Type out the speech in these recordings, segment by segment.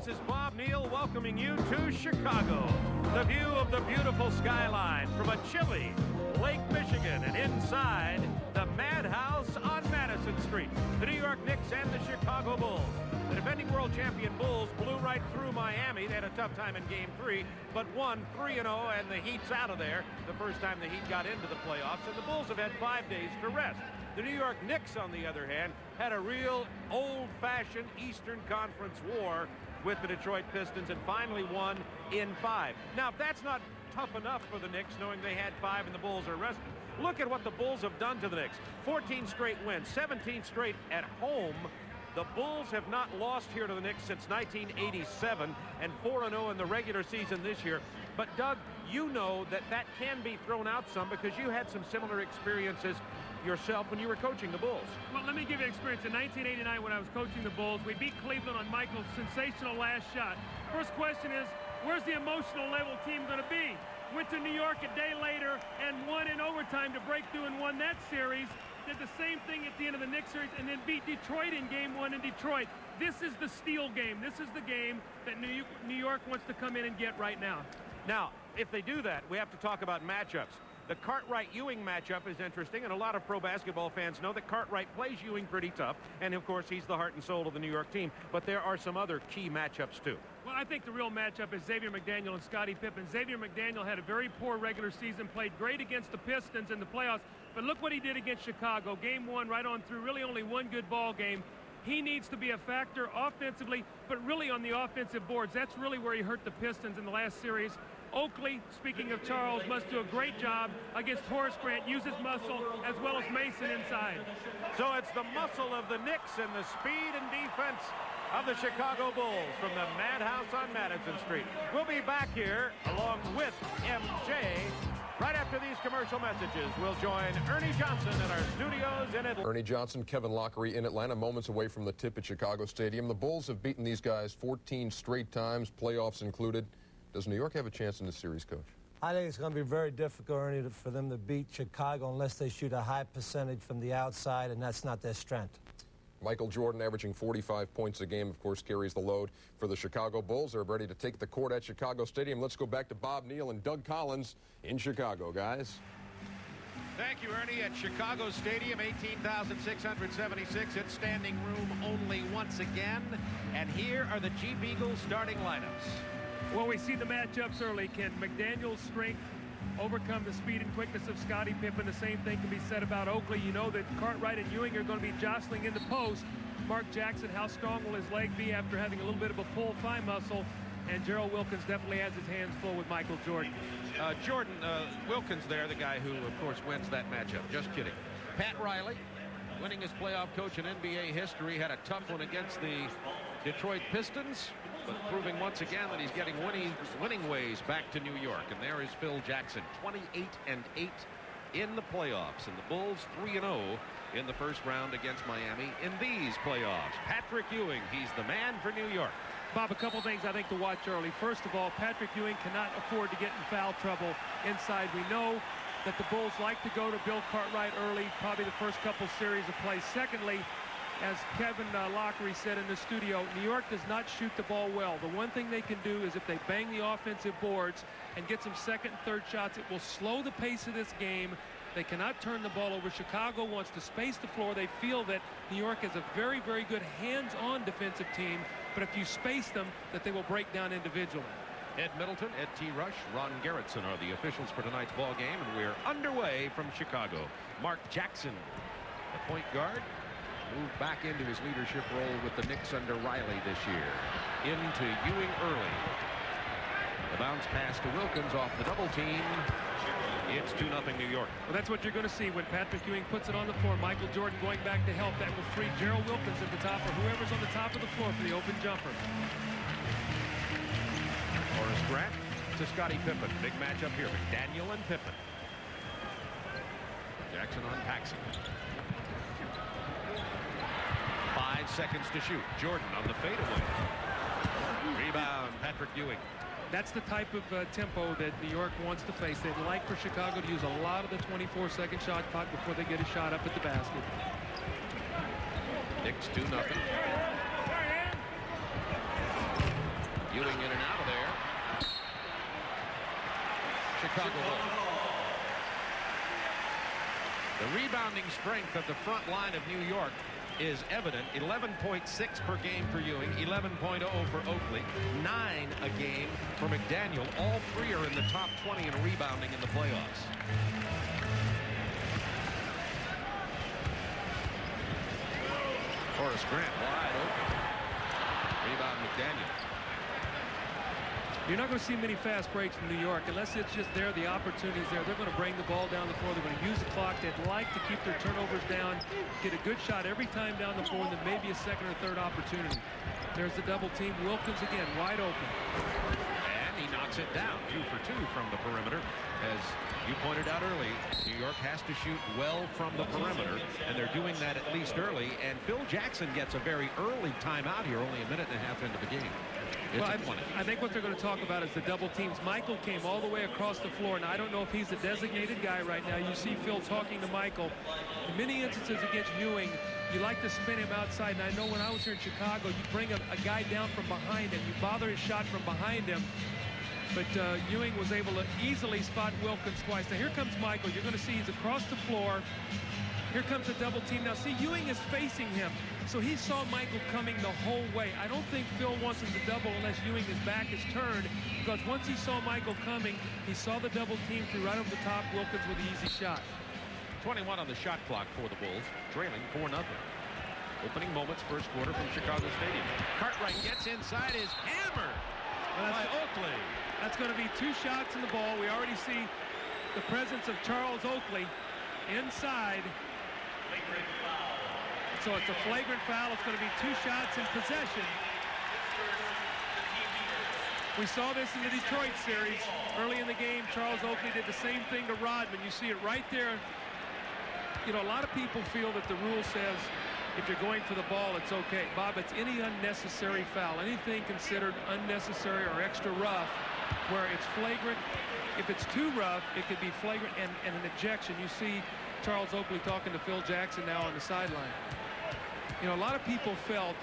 This is Bob Neal welcoming you to Chicago. The view of the beautiful skyline from a chilly Lake Michigan and inside the Madhouse on Madison Street. The New York Knicks and the Chicago Bulls. The defending world champion Bulls blew right through Miami. They had a tough time in Game 3, but won 3-0, and the Heat's out of there. The first time the Heat got into the playoffs, and the Bulls have had 5 days to rest. The New York Knicks, on the other hand, had a real old-fashioned Eastern Conference war with the Detroit Pistons and finally won in 5. Now, if that's not tough enough for the Knicks, knowing they had 5 and the Bulls are rested, look at what the Bulls have done to the Knicks. 14 straight wins, 17 straight at home. The Bulls have not lost here to the Knicks since 1987 and 4-0 in the regular season this year. But, Doug, you know that that can be thrown out some because you had some similar experiences yourself when you were coaching the Bulls. Well, let me give you an experience. In 1989, when I was coaching the Bulls, we beat Cleveland on Michael's sensational last shot. First question is, where's the emotional level team going to be? Went to New York a day later and won in overtime to break through and won that series. Did the same thing at the end of the Knicks series and then beat Detroit in Game 1 in Detroit. This is the steal game. This is the game that New York wants to come in and get right now. Now, if they do that, we have to talk about matchups. The Cartwright-Ewing matchup is interesting, and a lot of pro basketball fans know that Cartwright plays Ewing pretty tough, and of course he's the heart and soul of the New York team. But there are some other key matchups too. Well, I think the real matchup is Xavier McDaniel and Scottie Pippen. Xavier McDaniel had a very poor regular season, played great against the Pistons in the playoffs, but look what he did against Chicago. Game 1 right on through, really only one good ball game. He needs to be a factor offensively, but really on the offensive boards. That's really where he hurt the Pistons in the last series. Oakley, speaking of Charles, must do a great job against Horace Grant, use his muscle, as well as Mason inside. So it's the muscle of the Knicks and the speed and defense of the Chicago Bulls from the Madhouse on Madison Street. We'll be back here along with MJ right after these commercial messages. We'll join Ernie Johnson in our studios in Atlanta. Ernie Johnson, Kevin Lockery in Atlanta, moments away from the tip at Chicago Stadium. The Bulls have beaten these guys 14 straight times, playoffs included. Does New York have a chance in this series, Coach? I think it's going to be very difficult, Ernie, for them to beat Chicago unless they shoot a high percentage from the outside, and that's not their strength. Michael Jordan, averaging 45 points a game, of course, carries the load for the Chicago Bulls. They're ready to take the court at Chicago Stadium. Let's go back to Bob Neal and Doug Collins in Chicago, guys. Thank you, Ernie. At Chicago Stadium, 18,676. It's standing room only once again. And here are the Jeep Eagles starting lineups. Well, we see the matchups early. Can McDaniel's strength overcome the speed and quickness of Scottie Pippen? The same thing can be said about Oakley. You know that Cartwright and Ewing are going to be jostling in the post. Mark Jackson, how strong will his leg be after having a little bit of a pull thigh muscle? And Gerald Wilkins definitely has his hands full with Michael Jordan. Wilkins there, the guy who, of course, wins that matchup. Just kidding. Pat Riley, winning his playoff coach in NBA history, had a tough one against the Detroit Pistons, but proving once again that he's getting winning ways back to New York. And there is Phil Jackson, 28-8 in the playoffs. And the Bulls 3-0 in the first round against Miami in these playoffs. Patrick Ewing, he's the man for New York. Bob, a couple things I think to watch early. First of all, Patrick Ewing cannot afford to get in foul trouble inside. We know that the Bulls like to go to Bill Cartwright early, probably the first couple series of play. Secondly, as Kevin Lockery said in the studio, New York does not shoot the ball well. The one thing they can do is if they bang the offensive boards and get some second and third shots, it will slow the pace of this game. They cannot turn the ball over. Chicago wants to space the floor. They feel that New York is a very, very good hands-on defensive team, but if you space them, that they will break down individually. Ed Middleton, Ed T. Rush, Ron Gerritsen are the officials for tonight's ball game, and we're underway from Chicago. Mark Jackson, the point guard, moved back into his leadership role with the Knicks under Riley this year. Into Ewing early. The bounce pass to Wilkins off the double team. It's 2-0 New York. Well, that's what you're going to see when Patrick Ewing puts it on the floor. Michael Jordan going back to help. That will free Gerald Wilkins at the top, or whoever's on the top of the floor for the open jumper. Horace Grant to Scottie Pippen. Big matchup here. McDaniel and Pippen. Jackson on Paxson. 5 seconds to shoot. Jordan on the fadeaway. Rebound, Patrick Ewing. That's the type of tempo that New York wants to face. They'd like for Chicago to use a lot of the 24-second shot clock before they get a shot up at the basket. Knicks 2-0. Chicago Bulls. The rebounding strength of the front line of New York is evident. 11.6 per game for Ewing, 11.0 for Oakley, 9 a game for McDaniel. All three are in the top 20 in rebounding in the playoffs. Horace Grant wide open. Rebound McDaniel. You're not going to see many fast breaks in New York unless it's just there, the opportunity's there. They're going to bring the ball down the floor. They're going to use the clock. They'd like to keep their turnovers down, get a good shot every time down the floor, and then maybe a second or third opportunity. There's the double team. Wilkins again, wide open. And he knocks it down. 2 for 2 from the perimeter. As you pointed out early, New York has to shoot well from the perimeter, and they're doing that at least early. And Phil Jackson gets a very early timeout here, only a minute and a half into the game. Well, I think what they're going to talk about is the double teams. Michael came all the way across the floor, and I don't know if he's a designated guy right now. You see Phil talking to Michael. In many instances against Ewing, you like to spin him outside, and I know when I was here in Chicago, you bring a guy down from behind him. You bother his shot from behind him. But Ewing was able to easily spot Wilkins twice. Now here comes Michael. You're going to see he's across the floor. Here comes a double team. Now see, Ewing is facing him. So he saw Michael coming the whole way. I don't think Phil wants him to double unless Ewing, his back is turned, because once he saw Michael coming, he saw the double team through right over the top. Wilkins with the easy shot. 21 on the shot clock for the Bulls, trailing 4-0. Opening moments, first quarter from Chicago Stadium. Cartwright gets inside, is hammered by Oakley. That's going to be 2 shots in the ball. We already see the presence of Charles Oakley inside. So it's a flagrant foul. It's going to be 2 shots in possession. We saw this in the Detroit series. Early in the game, Charles Oakley did the same thing to Rodman. You see it right there. You know, a lot of people feel that the rule says if you're going for the ball, it's okay. Bob, it's any unnecessary foul. Anything considered unnecessary or extra rough where it's flagrant. If it's too rough, it could be flagrant and an ejection. You see Charles Oakley talking to Phil Jackson now on the sideline. You know, a lot of people felt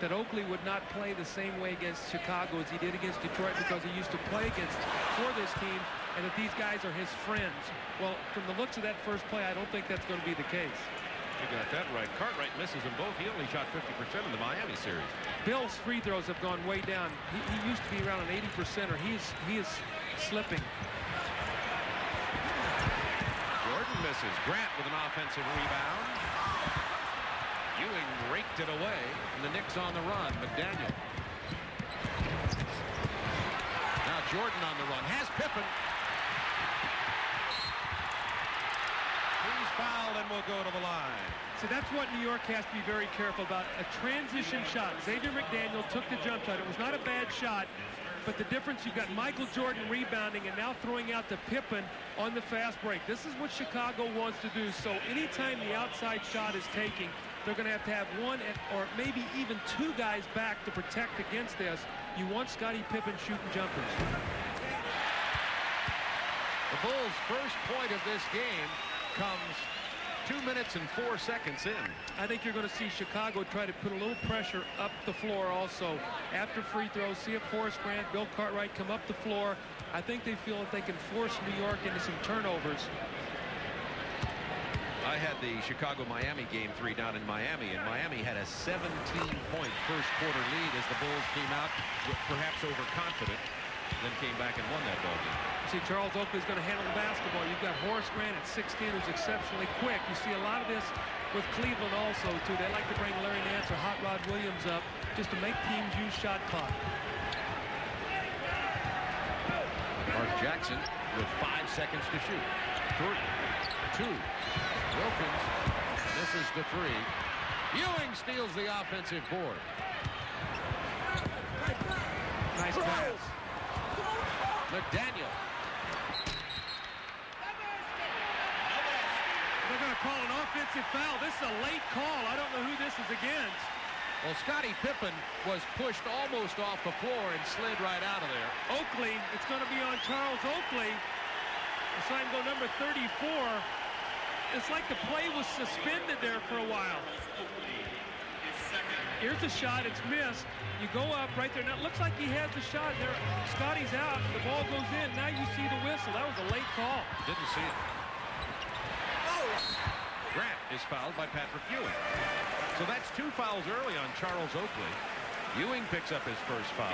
that Oakley would not play the same way against Chicago as he did against Detroit because he used to play for this team, and that these guys are his friends. Well, from the looks of that first play, I don't think that's going to be the case. You got that right. Cartwright misses them both. He only shot 50% in the Miami series. Bill's free throws have gone way down. He used to be around an 80%, or he is slipping. Jordan misses. Grant with an offensive rebound. Ewing raked it away, and the Knicks on the run. McDaniel. Now Jordan on the run. Has Pippen. He's fouled and will go to the line. So that's what New York has to be very careful about. A transition shot. Xavier McDaniel took the jump shot. It was not a bad shot. But the difference, you've got Michael Jordan rebounding and now throwing out to Pippen on the fast break. This is what Chicago wants to do. So anytime the outside shot is taking, they're going to have 1 or maybe even 2 guys back to protect against this. You want Scottie Pippen shooting jumpers. The Bulls' first point of this game comes 2 minutes and 4 seconds in. I think you're going to see Chicago try to put a little pressure up the floor also. After free throws, see if Horace Grant, Bill Cartwright come up the floor. I think they feel that they can force New York into some turnovers. I had the Chicago-Miami game 3 down in Miami, and Miami had a 17-point first quarter lead as the Bulls came out perhaps overconfident, then came back and won that ball game. See, Charles Oakley's going to handle the basketball. You've got Horace Grant at 6'10", who's exceptionally quick. You see a lot of this with Cleveland also, too. They like to bring Larry Nance or Hot Rod Williams up just to make teams use shot clock. Mark Jackson with 5 seconds to shoot. 3, 2. Wilkins misses the 3. Ewing steals the offensive board. Nice pass. McDaniel. They're going to call an offensive foul. This is a late call. I don't know who this is against. Well, Scottie Pippen was pushed almost off the floor and slid right out of there. Oakley, it's going to be on Charles Oakley. I saw him go number 34. It's like the play was suspended there for a while. Here's the shot. It's missed. You go up right there. Now it looks like he has the shot there. Scotty's out. The ball goes in. Now you see the whistle. That was a late call. Didn't see it. Grant is fouled by Patrick Ewing. So that's 2 fouls early on Charles Oakley. Ewing picks up his first foul.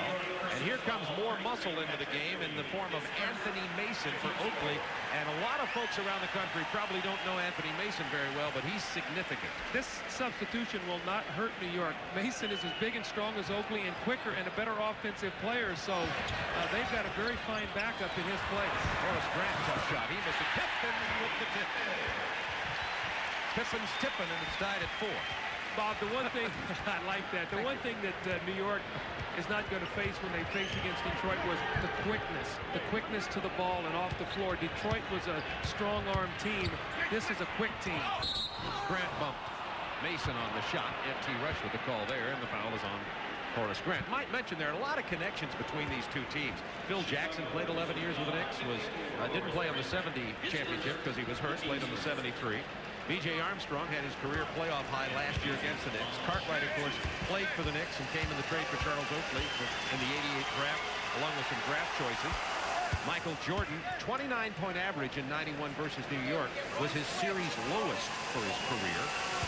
And here comes more muscle into the game in the form of Anthony Mason for Oakley. And a lot of folks around the country probably don't know Anthony Mason very well, but he's significant. This substitution will not hurt New York. Mason is as big and strong as Oakley and quicker and a better offensive player. So they've got a very fine backup in his place. Horace Grant, tough shot. He missed a Pippen with the tip. Pippen's tipping, and it's tied at 4. Bob, the one thing, I like that. The one thing that New York is not going to face when they faced against Detroit was the quickness to the ball and off the floor. Detroit was a strong-arm team. This is a quick team. Grant bumped Mason on the shot. T. Rush with the call there, and the foul is on Horace Grant. Might mention there are a lot of connections between these two teams. Phil Jackson played 11 years with the Knicks. Didn't play on the 70 championship because he was hurt. Played on the 73. B.J. Armstrong had his career playoff high last year against the Knicks. Cartwright, of course, played for the Knicks and came in the trade for Charles Oakley in the '88 draft, along with some draft choices. Michael Jordan, 29-point average in '91 versus New York, was his series lowest for his career.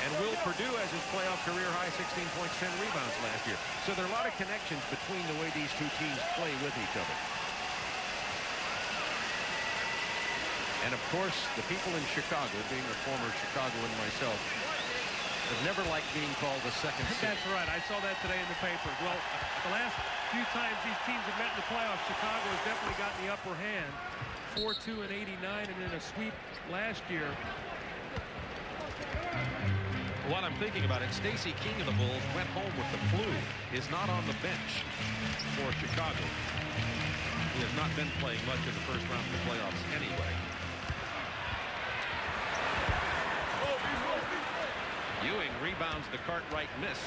And Will Perdue has his playoff career high 16 points, 10 rebounds last year. So there are a lot of connections between the way these two teams play with each other. And, of course, the people in Chicago, being a former Chicagoan myself, have never liked being called the second seed. That's right. I saw that today in the paper. Well, the last few times these teams have met in the playoffs, Chicago has definitely gotten the upper hand. 4-2 in '89 and then a sweep last year. While I'm thinking about it, Stacey King of the Bulls went home with the flu, is not on the bench for Chicago. He has not been playing much in the first round of the playoffs anyway. Ewing rebounds the Cartwright miss.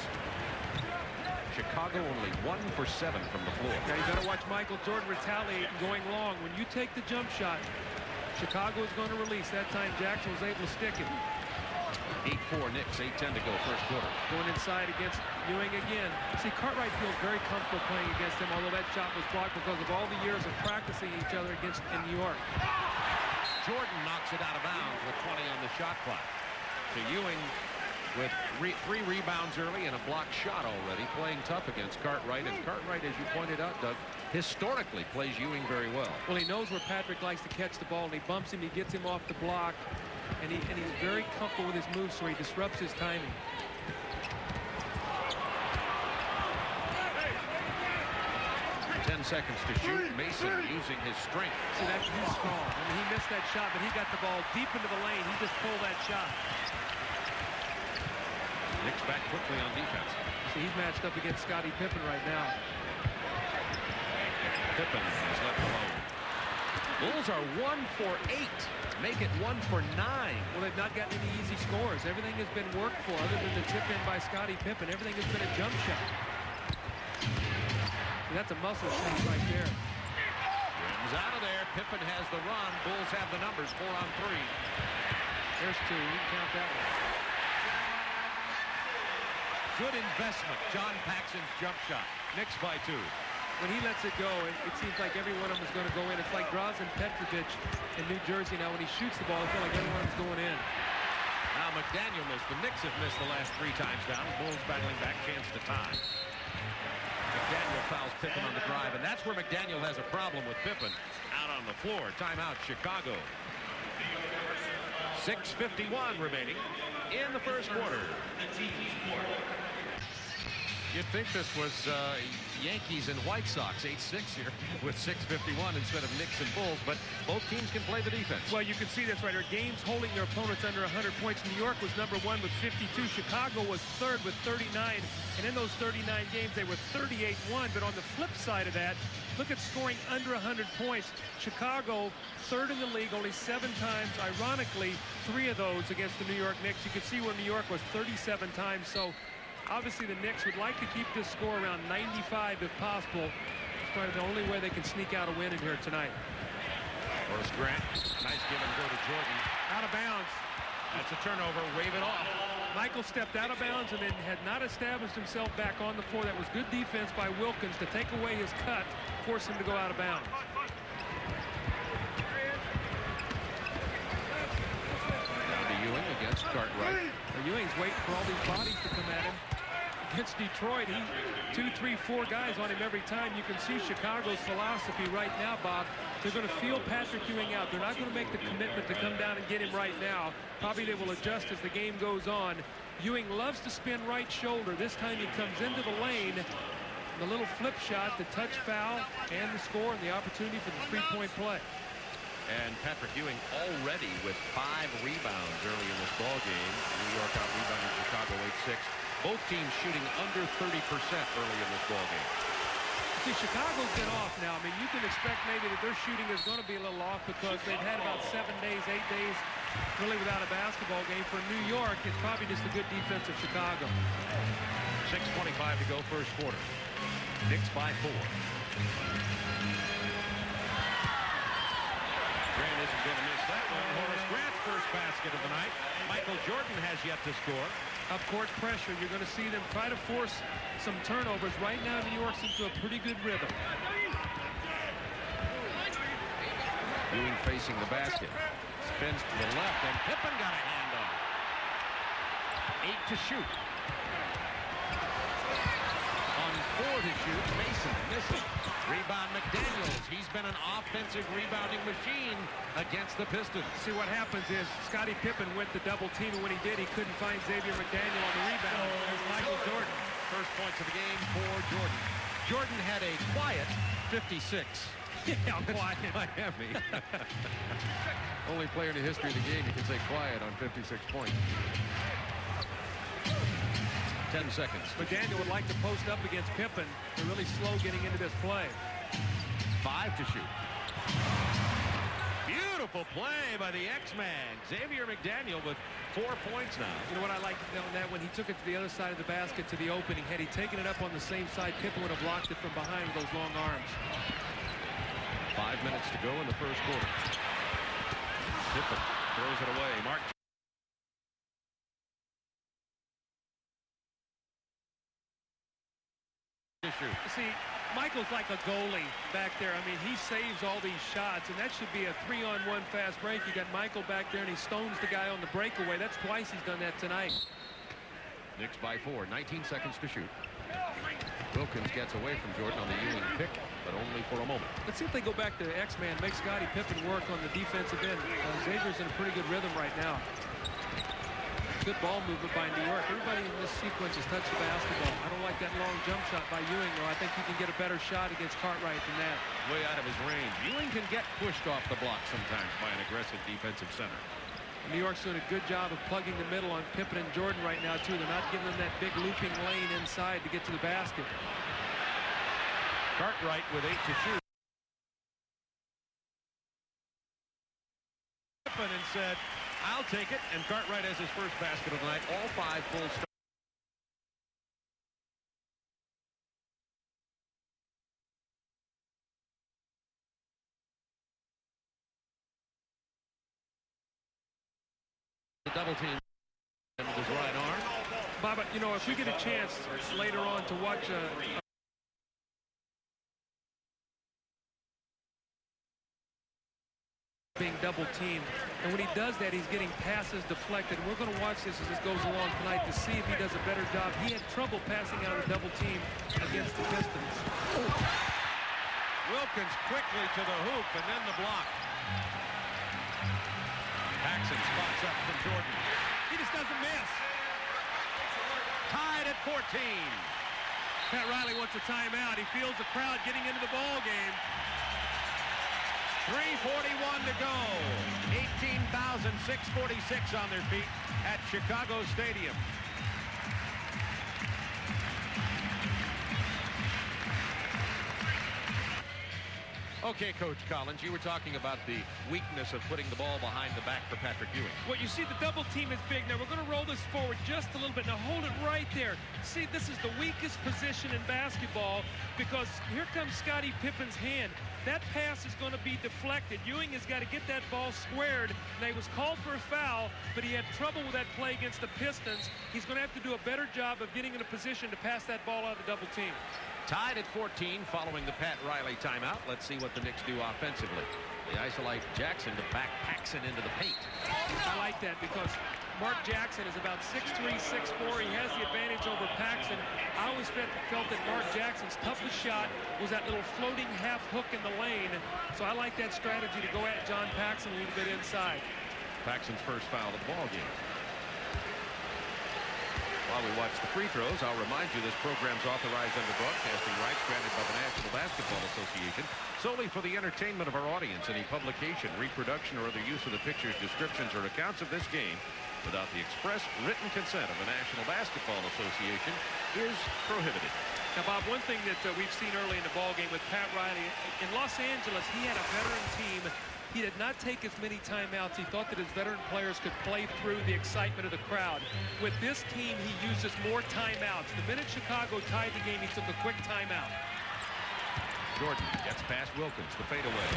Chicago only 1 for 7 from the floor. Now you got to watch Michael Jordan retaliate and going long. When you take the jump shot, Chicago is going to release. That time Jackson was able to stick it. 8-4 Knicks, 8:10 to go first quarter. Going inside against Ewing again. See, Cartwright feels very comfortable playing against him, although that shot was blocked because of all the years of practicing each other in New York. Jordan knocks it out of bounds with 20 on the shot clock. So Ewing with 3 rebounds early and a blocked shot already, playing tough against Cartwright. And Cartwright, as you pointed out, Doug, historically plays Ewing very well. Well, he knows where Patrick likes to catch the ball, and he bumps him, he gets him off the block, and he's very comfortable with his moves, so he disrupts his timing. Seconds to shoot. Mason using his strength. See, that's too strong. I mean, he missed that shot, but he got the ball deep into the lane. He just pulled that shot. Knicks back quickly on defense. See, he's matched up against Scottie Pippen right now. Pippen is left alone. Bulls are 1 for 8. Make it 1 for 9. Well, they've not gotten any easy scores. Everything has been worked for, other than the tip in by Scottie Pippen. Everything has been a jump shot. That's a muscle shake right there. Rims out of there. Pippen has the run. Bulls have the numbers. 4 on 3. There's 2. You can count that one. Good investment. John Paxson's jump shot. Knicks by 2. When he lets it go, it seems like every one of them is going to go in. It's like Drazen Petrovic in New Jersey now. When he shoots the ball, I feel like every one of them's going in. Now McDaniel missed. The Knicks have missed the last 3 times down. Bulls battling back. Chance to tie. McDaniel fouls Pippen on the drive, and that's where McDaniel has a problem with Pippen out on the floor. Timeout, Chicago. 6:51 remaining in the first quarter. You'd think this was Yankees and White Sox, 8-6 here with 6:51 instead of Knicks and Bulls, but both teams can play the defense. Well, you can see this right here. Games holding their opponents under 100 points. New York was number 1 with 52. Chicago was 3rd with 39. And in those 39 games, they were 38-1. But on the flip side of that, look at scoring under 100 points. Chicago, 3rd in the league, only 7 times. Ironically, 3 of those against the New York Knicks. You can see where New York was 37 times. So obviously the Knicks would like to keep this score around 95 if possible. It's probably the only way they can sneak out a win in here tonight. Horace Grant, nice give and go to Jordan. Out of bounds. That's a turnover. Wave it off. Michael stepped out of bounds and then had not established himself back on the floor. That was good defense by Wilkins to take away his cut, force him to go out of bounds. Down to Ewing against Cartwright. Ewing's waiting for all these bodies to come at him. Against Detroit, he 2, 3, 4 guys on him every time. You can see Chicago's philosophy right now, Bob. They're going to feel Patrick Ewing out. They're not going to make the commitment to come down and get him right now. Probably they will adjust as the game goes on. Ewing loves to spin right shoulder. This time he comes into the lane. The little flip shot, the touch foul, and the score, and the opportunity for the three-point play. And Patrick Ewing already with 5 rebounds early in this ball game. New York out rebounding Chicago 8-6. Both teams shooting under 30% early in this ball game. See, Chicago's been off now. I mean, you can expect maybe that their shooting is going to be a little off because they've had about 7 days, 8 days really without a basketball game. For New York, it's probably just a good defense of Chicago. 6:25 to go first quarter. Knicks by 4. Grant isn't going to miss that one. Horace Grant's first basket of the night. Michael Jordan has yet to score. Up-court pressure. You're going to see them try to force some turnovers. Right now, New York's into a pretty good rhythm. Ewing facing the basket. Spins to the left, and Pippen got a hand on it. 8 to shoot. On 4 to shoot, Mason missing. Rebound McDaniels. He's been an offensive rebounding machine against the Pistons. See, what happens is Scottie Pippen went to double team, and when he did, he couldn't find Xavier McDaniel on the rebound. There's Michael Jordan. First points of the game for Jordan. Jordan had a quiet 56. Yeah, quiet. Miami. Only player in the history of the game you can say quiet on 56 points. 10 seconds. McDaniel would like to post up against Pippen. They're really slow getting into this play. 5 to shoot. Beautiful play by the X-Man. Xavier McDaniel with 4 points now. You know what I like on that? When he took it to the other side of the basket to the opening, had he taken it up on the same side, Pippen would have blocked it from behind with those long arms. 5 minutes to go in the first quarter. Pippen throws it away. Mark. See, Michael's like a goalie back there. I mean, he saves all these shots, and that should be a 3-on-1 fast break. You got Michael back there, and he stones the guy on the breakaway. That's twice he's done that tonight. Knicks by 4. 19 seconds to shoot. Wilkins gets away from Jordan on the Ewing pick, but only for a moment. Let's see if they go back to X-Man, make Scottie Pippen work on the defensive end. Xavier's in a pretty good rhythm right now. Good ball movement by New York. Everybody in this sequence has touched the basketball. I don't like that long jump shot by Ewing, though. I think he can get a better shot against Cartwright than that. Way out of his range. Ewing can get pushed off the block sometimes by an aggressive defensive center. New York's doing a good job of plugging the middle on Pippen and Jordan right now, too. They're not giving them that big looping lane inside to get to the basket. Cartwright with 8 to shoot. Pippen and said, I'll take it, and Cartwright has his first basket of the night. All 5 full start. The double team with his right arm. Bob, you know, if we get a chance later on to watch being double teamed, and when he does that, he's getting passes deflected. And we're going to watch this as this goes along tonight to see if he does a better job. He had trouble passing out a double team against the Pistons. Wilkins quickly to the hoop and then the block. Paxson spots up from Jordan. He just doesn't miss. Tied at 14. Pat Riley wants a timeout. He feels the crowd getting into the ball game. 3:41 to go. 18,646 on their feet at Chicago Stadium. Okay, Coach Collins, you were talking about the weakness of putting the ball behind the back for Patrick Ewing. Well, you see the double team is big. Now we're going to roll this forward just a little bit. Now hold it right there. See, this is the weakest position in basketball because here comes Scottie Pippen's hand. That pass is going to be deflected. Ewing has got to get that ball squared. Now, he was called for a foul, but he had trouble with that play against the Pistons. He's going to have to do a better job of getting in a position to pass that ball out of the double team. Tied at 14 following the Pat Riley timeout. Let's see what the Knicks do offensively. They isolate Jackson to back Paxson into the paint. I like that because Mark Jackson is about 6'3", 6'4". He has the advantage over Paxson. I always felt that Mark Jackson's toughest shot was that little floating half hook in the lane. So I like that strategy to go at John Paxson a little bit inside. Paxson's first foul of the ball game. While we watch the free throws, I'll remind you this program's authorized under broadcasting rights granted by the National Basketball Association solely for the entertainment of our audience. Any publication, reproduction, or other use of the pictures, descriptions, or accounts of this game without the express written consent of the National Basketball Association is prohibited. Now, Bob, one thing that we've seen early in the ballgame with Pat Riley, in Los Angeles, he had a veteran team. He did not take as many timeouts. He thought that his veteran players could play through the excitement of the crowd. With this team, he uses more timeouts. The minute Chicago tied the game, he took a quick timeout. Jordan gets past Wilkins, the fadeaway.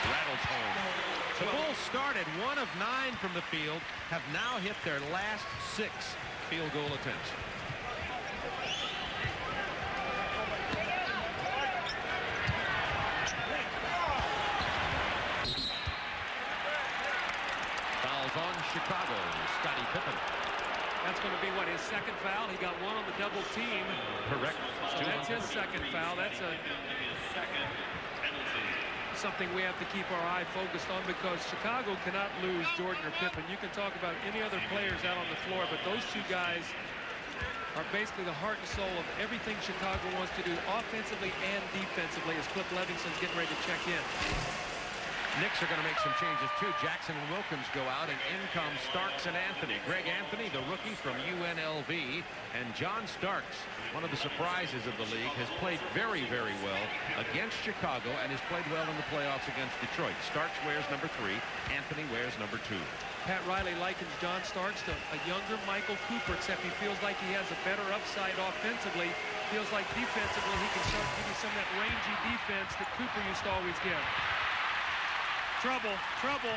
Rattles home. The Bulls started 1 of 9 from the field, have now hit their last 6 field goal attempts. Fouls on Chicago, Scottie Pippen. That's going to be, what, his second foul? He got one on the double team. Correct. So that's his second foul. That's something we have to keep our eye focused on because Chicago cannot lose Jordan or Pippen. You can talk about any other players out on the floor, but those two guys are basically the heart and soul of everything Chicago wants to do offensively and defensively as Cliff Levingson's getting ready to check in. Knicks are going to make some changes too. Jackson and Wilkins go out, and in comes Starks and Anthony. Greg Anthony, the rookie from UNLV, and John Starks, one of the surprises of the league, has played very, very well against Chicago and has played well in the playoffs against Detroit. Starks wears number 3. Anthony wears number 2. Pat Riley likens John Starks to a younger Michael Cooper, except he feels like he has a better upside offensively. Feels like defensively he can start to give you some of that rangy defense that Cooper used to always give. Trouble, trouble.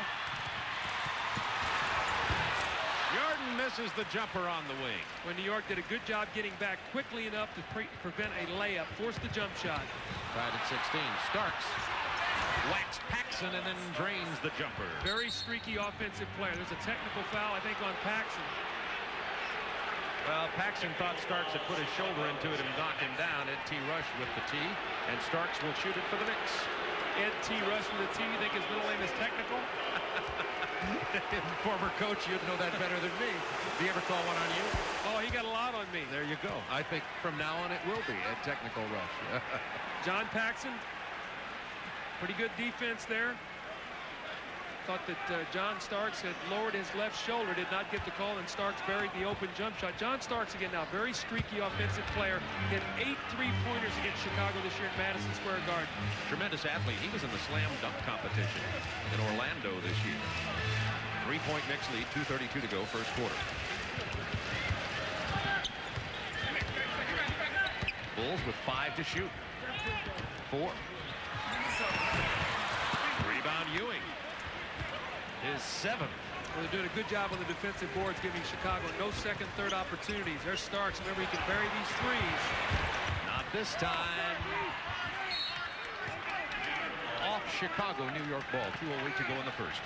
Jordan misses the jumper on the wing. When New York did a good job getting back quickly enough to prevent a layup, forced the jump shot. Tied at 16. Starks whacks Paxson and then drains the jumper. Very streaky offensive player. There's a technical foul, I think, on Paxson. Well, Paxson thought Starks had put his shoulder into it and knocked him down. Ed T. Rush with the tee, and Starks will shoot it for the Knicks. Ed T. Rush with the tee. You think his middle name is technical? Former coach, you'd know that better than me. Did he ever call one on you? Oh, he got a lot on me. There you go. I think from now on it will be Ed Technical Rush. John Paxson, pretty good defense there. Thought that John Starks had lowered his left shoulder, did not get the call, and Starks buried the open jump shot. John Starks, again, now very streaky offensive player. Hit 8 3-pointers against Chicago this year at Madison Square Garden. Tremendous athlete. He was in the slam dunk competition in Orlando this year. 3-point Knicks lead, 2:32 to go, first quarter. Bulls with 5 to shoot. 4. Rebound Ewing. His 7th. Well, they're doing a good job on the defensive boards, giving Chicago no second, third opportunities. There's Starks. Remember, he can bury these threes. Not this time. Off Chicago, New York ball. 2:08 to go in the first.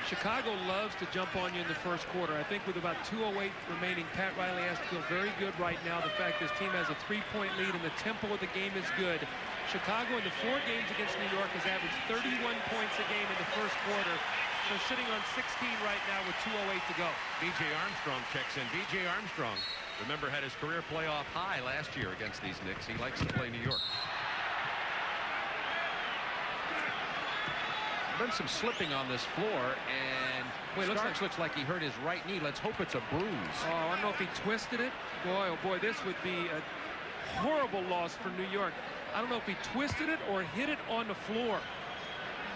Chicago loves to jump on you in the first quarter. I think with about 2:08 remaining, Pat Riley has to feel very good right now. The fact his team has a 3-point lead and the tempo of the game is good. Chicago in the 4 games against New York has averaged 31 points a game in the first quarter. So sitting on 16 right now with 2:08 to go. B.J. Armstrong checks in. B.J. Armstrong, remember, had his career playoff high last year against these Knicks. He likes to play New York. Been some slipping on this floor, and Starks looks like he hurt his right knee. Let's hope it's a bruise. Oh, I don't know if he twisted it. Boy, oh boy, this would be a horrible loss for New York. I don't know if he twisted it or hit it on the floor.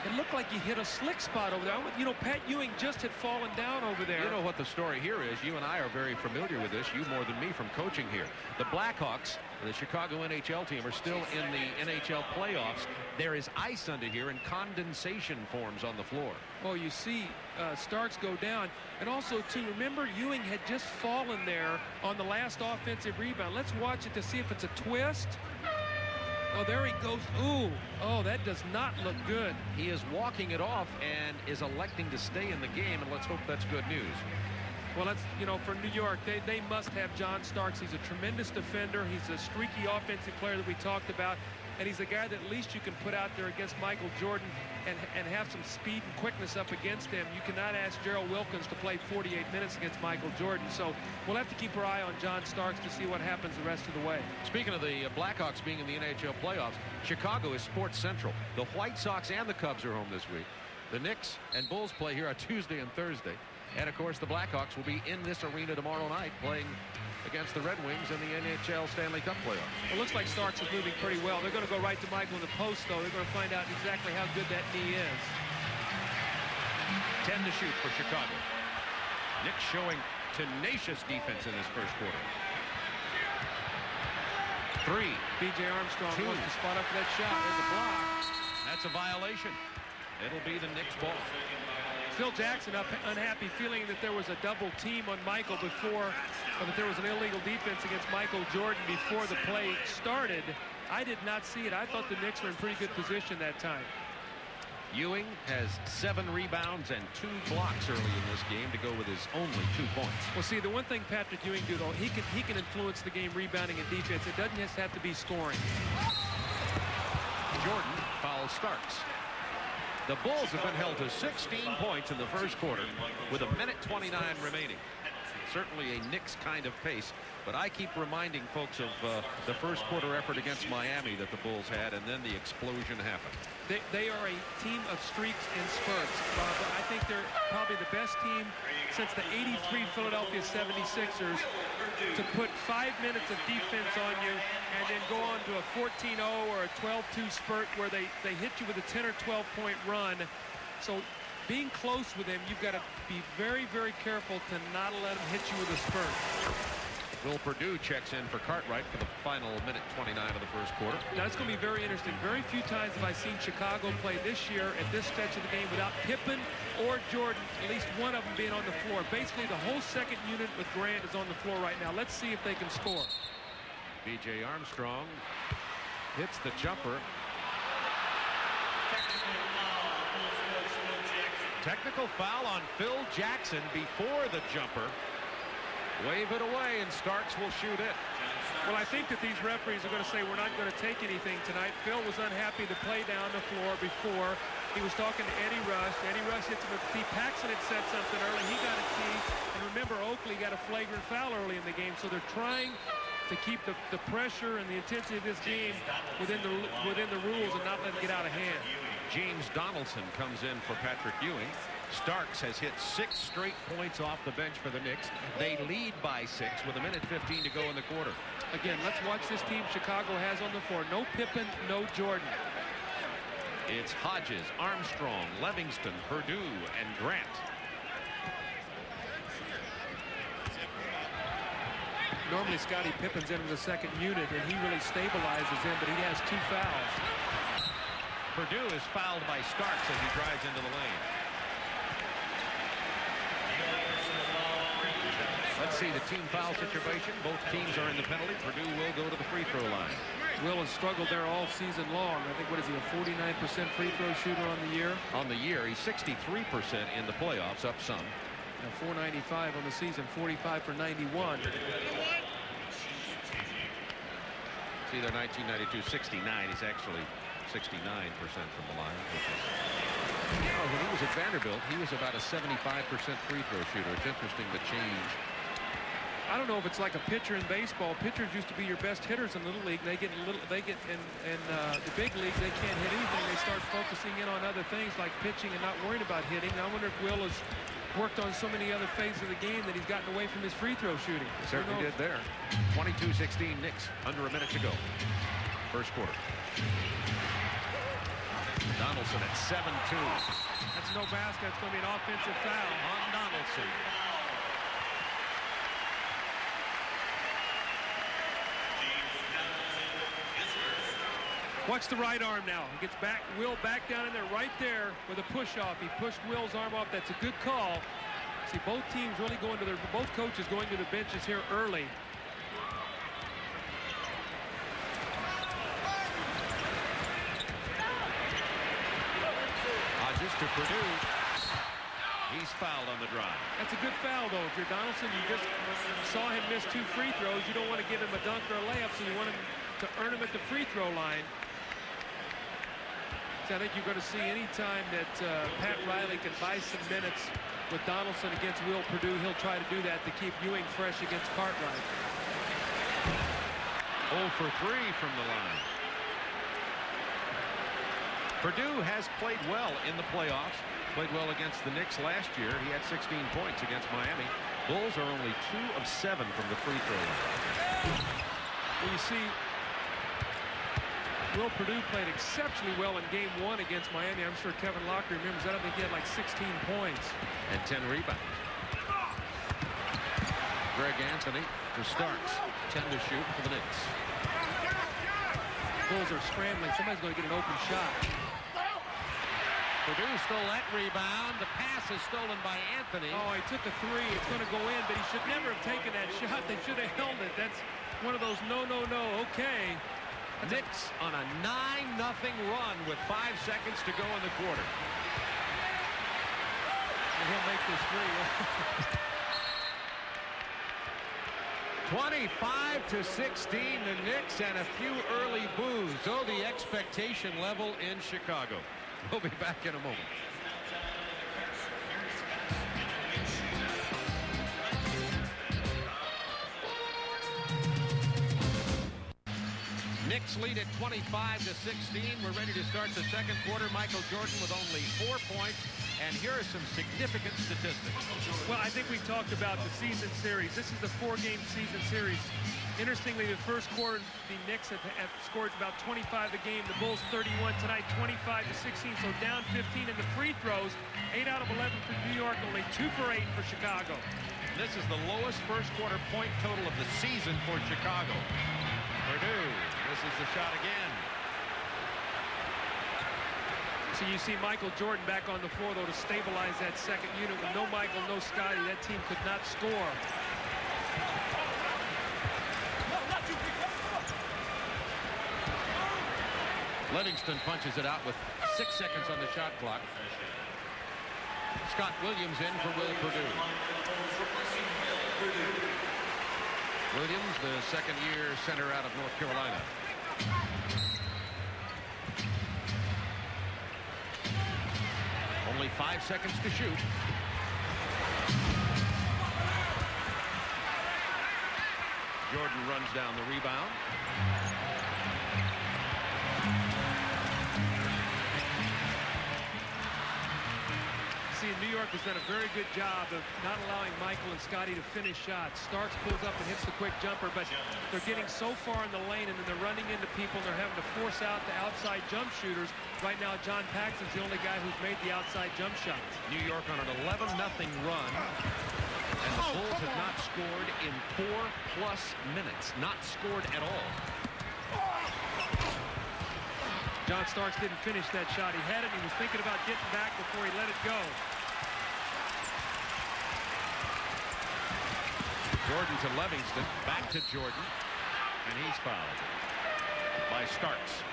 It looked like he hit a slick spot over there. You know, Pat Ewing just had fallen down over there. You know what the story here is? You and I are very familiar with this. You more than me from coaching here. The Blackhawks, the Chicago NHL team, are still in the NHL playoffs. There is ice under here and condensation forms on the floor. Oh, you see Starks go down. And also, too, remember Ewing had just fallen there on the last offensive rebound. Let's watch it to see if it's a twist. Oh, there he goes. Ooh. Oh, that does not look good. He is walking it off and is electing to stay in the game, and let's hope that's good news. Well, that's, you know, for New York, they must have John Starks. He's a tremendous defender. He's a streaky offensive player that we talked about. And he's a guy that at least you can put out there against Michael Jordan and have some speed and quickness up against him. You cannot ask Gerald Wilkins to play 48 minutes against Michael Jordan. So we'll have to keep our eye on John Starks to see what happens the rest of the way. Speaking of the Blackhawks being in the NHL playoffs, Chicago is Sports Central. The White Sox and the Cubs are home this week. The Knicks and Bulls play here on Tuesday and Thursday. And, of course, the Blackhawks will be in this arena tomorrow night playing against the Red Wings in the NHL Stanley Cup playoffs. It looks like Starks is moving pretty well. They're going to go right to Michael in the post, though. They're going to find out exactly how good that knee is. 10 to shoot for Chicago. Knicks showing tenacious defense in this first quarter. 3. B.J. Armstrong 2. wants to spot up for that shot. There's a block. That's a violation. It'll be the Knicks ball. Phil Jackson unhappy, feeling that there was a double team on Michael before, or that there was an illegal defense against Michael Jordan before the play started. I did not see it. I thought the Knicks were in pretty good position that time. Ewing has 7 rebounds and 2 blocks early in this game to go with his only 2 points. Well, see, the one thing Patrick Ewing do, though, he can influence the game rebounding and defense. It doesn't just have to be scoring. Jordan fouls Starks. The Bulls have been held to 16 points in the first quarter with 1:29 remaining. Certainly a Knicks kind of pace, but I keep reminding folks of the first quarter effort against Miami that the Bulls had, and then the explosion happened. They are a team of streaks and spurts, Bob. I think they're probably the best team since the '83 Philadelphia 76ers to put 5 minutes of defense on you and then go on to a 14-0 or a 12-2 spurt where they hit you with a 10 or 12-point run. So being close with them, you've got to be very, very careful to not let them hit you with a spurt. Will Perdue checks in for Cartwright for the final 1:29 of the first quarter. Now, it's going to be very interesting. Very few times have I seen Chicago play this year at this stretch of the game without Pippen or Jordan, at least one of them being on the floor. Basically, the whole second unit with Grant is on the floor right now. Let's see if they can score. B.J. Armstrong hits the jumper. Technical foul on Phil Jackson before the jumper. Wave it away, and Starks will shoot it. Well, I think that these referees are going to say we're not going to take anything tonight. Phil was unhappy to play down the floor before. He was talking to Eddie Rush. Eddie Rush hits him with the tee. Paxson had said something early. He got a tee. And remember, Oakley got a flagrant foul early in the game. So they're trying to keep the pressure and the intensity of this game within the rules and not let it get out of hand. James Donaldson comes in for Patrick Ewing. Starks has hit 6 straight points off the bench for the Knicks. They lead by 6 with 1:15 to go in the quarter. Again, let's watch this team Chicago has on the floor. No Pippen, no Jordan. It's Hodges, Armstrong, Livingston, Perdue, and Grant. Normally Scottie Pippen's into the second unit, and he really stabilizes him, but he has 2 fouls. Perdue is fouled by Starks as he drives into the lane. Let's see the team foul situation. Both teams are in the penalty. Perdue will go to the free throw line. Will has struggled there all season long. I think, what is he, a 49% free throw shooter on the year? On the year, he's 63% in the playoffs, up some. Now 495 on the season, 45 for 91. See there, 1992, 69. He's actually 69% from the line. When he was at Vanderbilt, he was about a 75% free throw shooter. It's interesting the change. I don't know if it's like a pitcher in baseball. Pitchers used to be your best hitters in Little League. They get in the big league, they can't hit anything. They start focusing in on other things like pitching and not worrying about hitting. I wonder if Will has worked on so many other phases of the game that he's gotten away from his free throw shooting. Certainly did there. 22-16 Knicks, under a minute to go. first quarter. Donaldson at 7-2. That's no basket. It's going to be an offensive foul On Donaldson. Watch the right arm now. He gets back, Will back down in there, right there with a push-off. He pushed Will's arm off. That's a good call. See, both teams really going to their, both coaches going to the benches here early. Hodges to Purdue. He's fouled on the drive. That's a good foul, though. If you're Donaldson, you just saw him miss 2 free throws. You don't want to give him a dunk or a layup, so you want him to earn him at the free throw line. So I think you're going to see any time that Pat Riley can buy some minutes with Donaldson against Will Purdue, he'll try to do that to keep Ewing fresh against Cartwright. 0 for 3 from the line. Purdue has played well in the playoffs. Played well against the Knicks last year. He had 16 points against Miami. Bulls are only 2 of 7 from the free throw line. Well, you see, Will Purdue played exceptionally well in game 1 against Miami. I'm sure Kevin Locker remembers that. I think he had like 16 points. And 10 rebounds. Greg Anthony to Starks. 10 to shoot for the Knicks. Bulls are scrambling. Somebody's going to get an open shot. Purdue stole that rebound. The pass is stolen by Anthony. Oh, he took a 3. It's going to go in, but he should never have taken that shot. They should have held it. That's one of those no. Okay. Knicks on a 9-0 run with 5 seconds to go in the quarter. And he'll make this 3. 25-16, the Knicks, and a few early boos. So the expectation level in Chicago. We'll be back in a moment. Knicks lead at 25-16. We're ready to start the second quarter. Michael Jordan with only 4 points. And here are some significant statistics. Well, I think we talked about the season series. This is the 4-game season series. Interestingly, the first quarter, the Knicks have scored about 25 a game. The Bulls 31 tonight, 25-16, so down 15 in the free throws. 8 out of 11 for New York, only 2 for 8 for Chicago. This is the lowest first quarter point total of the season for Chicago. Purdue, this is the shot again. So you see Michael Jordan back on the floor, though, to stabilize that second unit. With no Michael, no Scotty, that team could not score. Livingston punches it out with 6 seconds on the shot clock. Scott Williams in for Will Purdue. Williams, the second-year center out of North Carolina. Only 5 seconds to shoot. Jordan runs down the rebound. See, New York has done a very good job of not allowing Michael and Scotty to finish shots. Starks pulls up and hits the quick jumper, but they're getting so far in the lane, and then they're running into people, and they're having to force out the outside jump shooters. Right now, John Paxson's the only guy who's made the outside jump shots. New York on an 11-0 run, and the Bulls have not scored in 4+ minutes. Not scored at all. John Starks didn't finish that shot. He had it. He was thinking about getting back before he let it go. Jordan to Livingston. Back to Jordan. And he's fouled by Starks.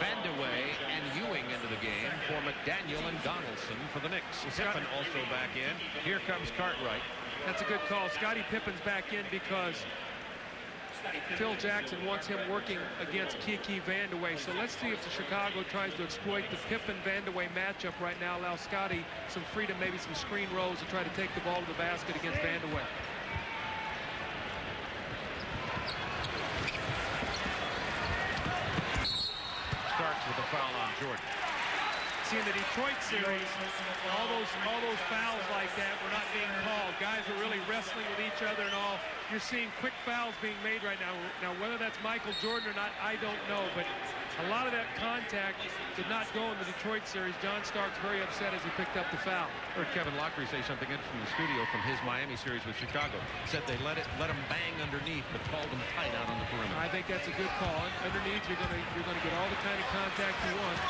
Vandeweghe and Ewing into the game for McDaniel and Donaldson for the Knicks. Pippen also back in. Here comes Cartwright. That's a good call. Scottie Pippen's back in because Phil Jackson wants him working against Kiki Vandeweghe. So let's see if the Chicago tries to exploit the Pippen-Vandeweghe matchup right now. Allow Scotty some freedom, maybe some screen rolls to try to take the ball to the basket against Vandeweghe. Starks with a foul on Jordan. See, in the Detroit series, all those fouls like that were not being called. Guys were really wrestling with each other and all. You're seeing quick fouls being made right now. Now, whether that's Michael Jordan or not, I don't know. But a lot of that contact did not go in the Detroit series. John Starks very upset as he picked up the foul. Heard Kevin Lockery say something interesting in the studio from his Miami series with Chicago. Said they let him bang underneath, but called him tight out on the perimeter. I think that's a good call. Underneath, you're gonna get all the kind of contact you want.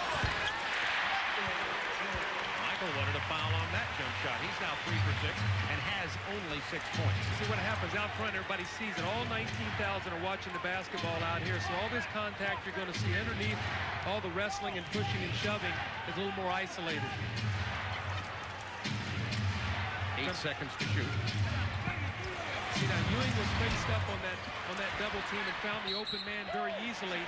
Michael wanted a foul on that jump shot. He's now 3 for 6 and has only 6 points. See what happens out front. Everybody sees it. All 19,000 are watching the basketball out here. So all this contact you're going to see underneath, all the wrestling and pushing and shoving is a little more isolated. 8 seconds to shoot. See, now Ewing was faced up on that double team and found the open man very easily.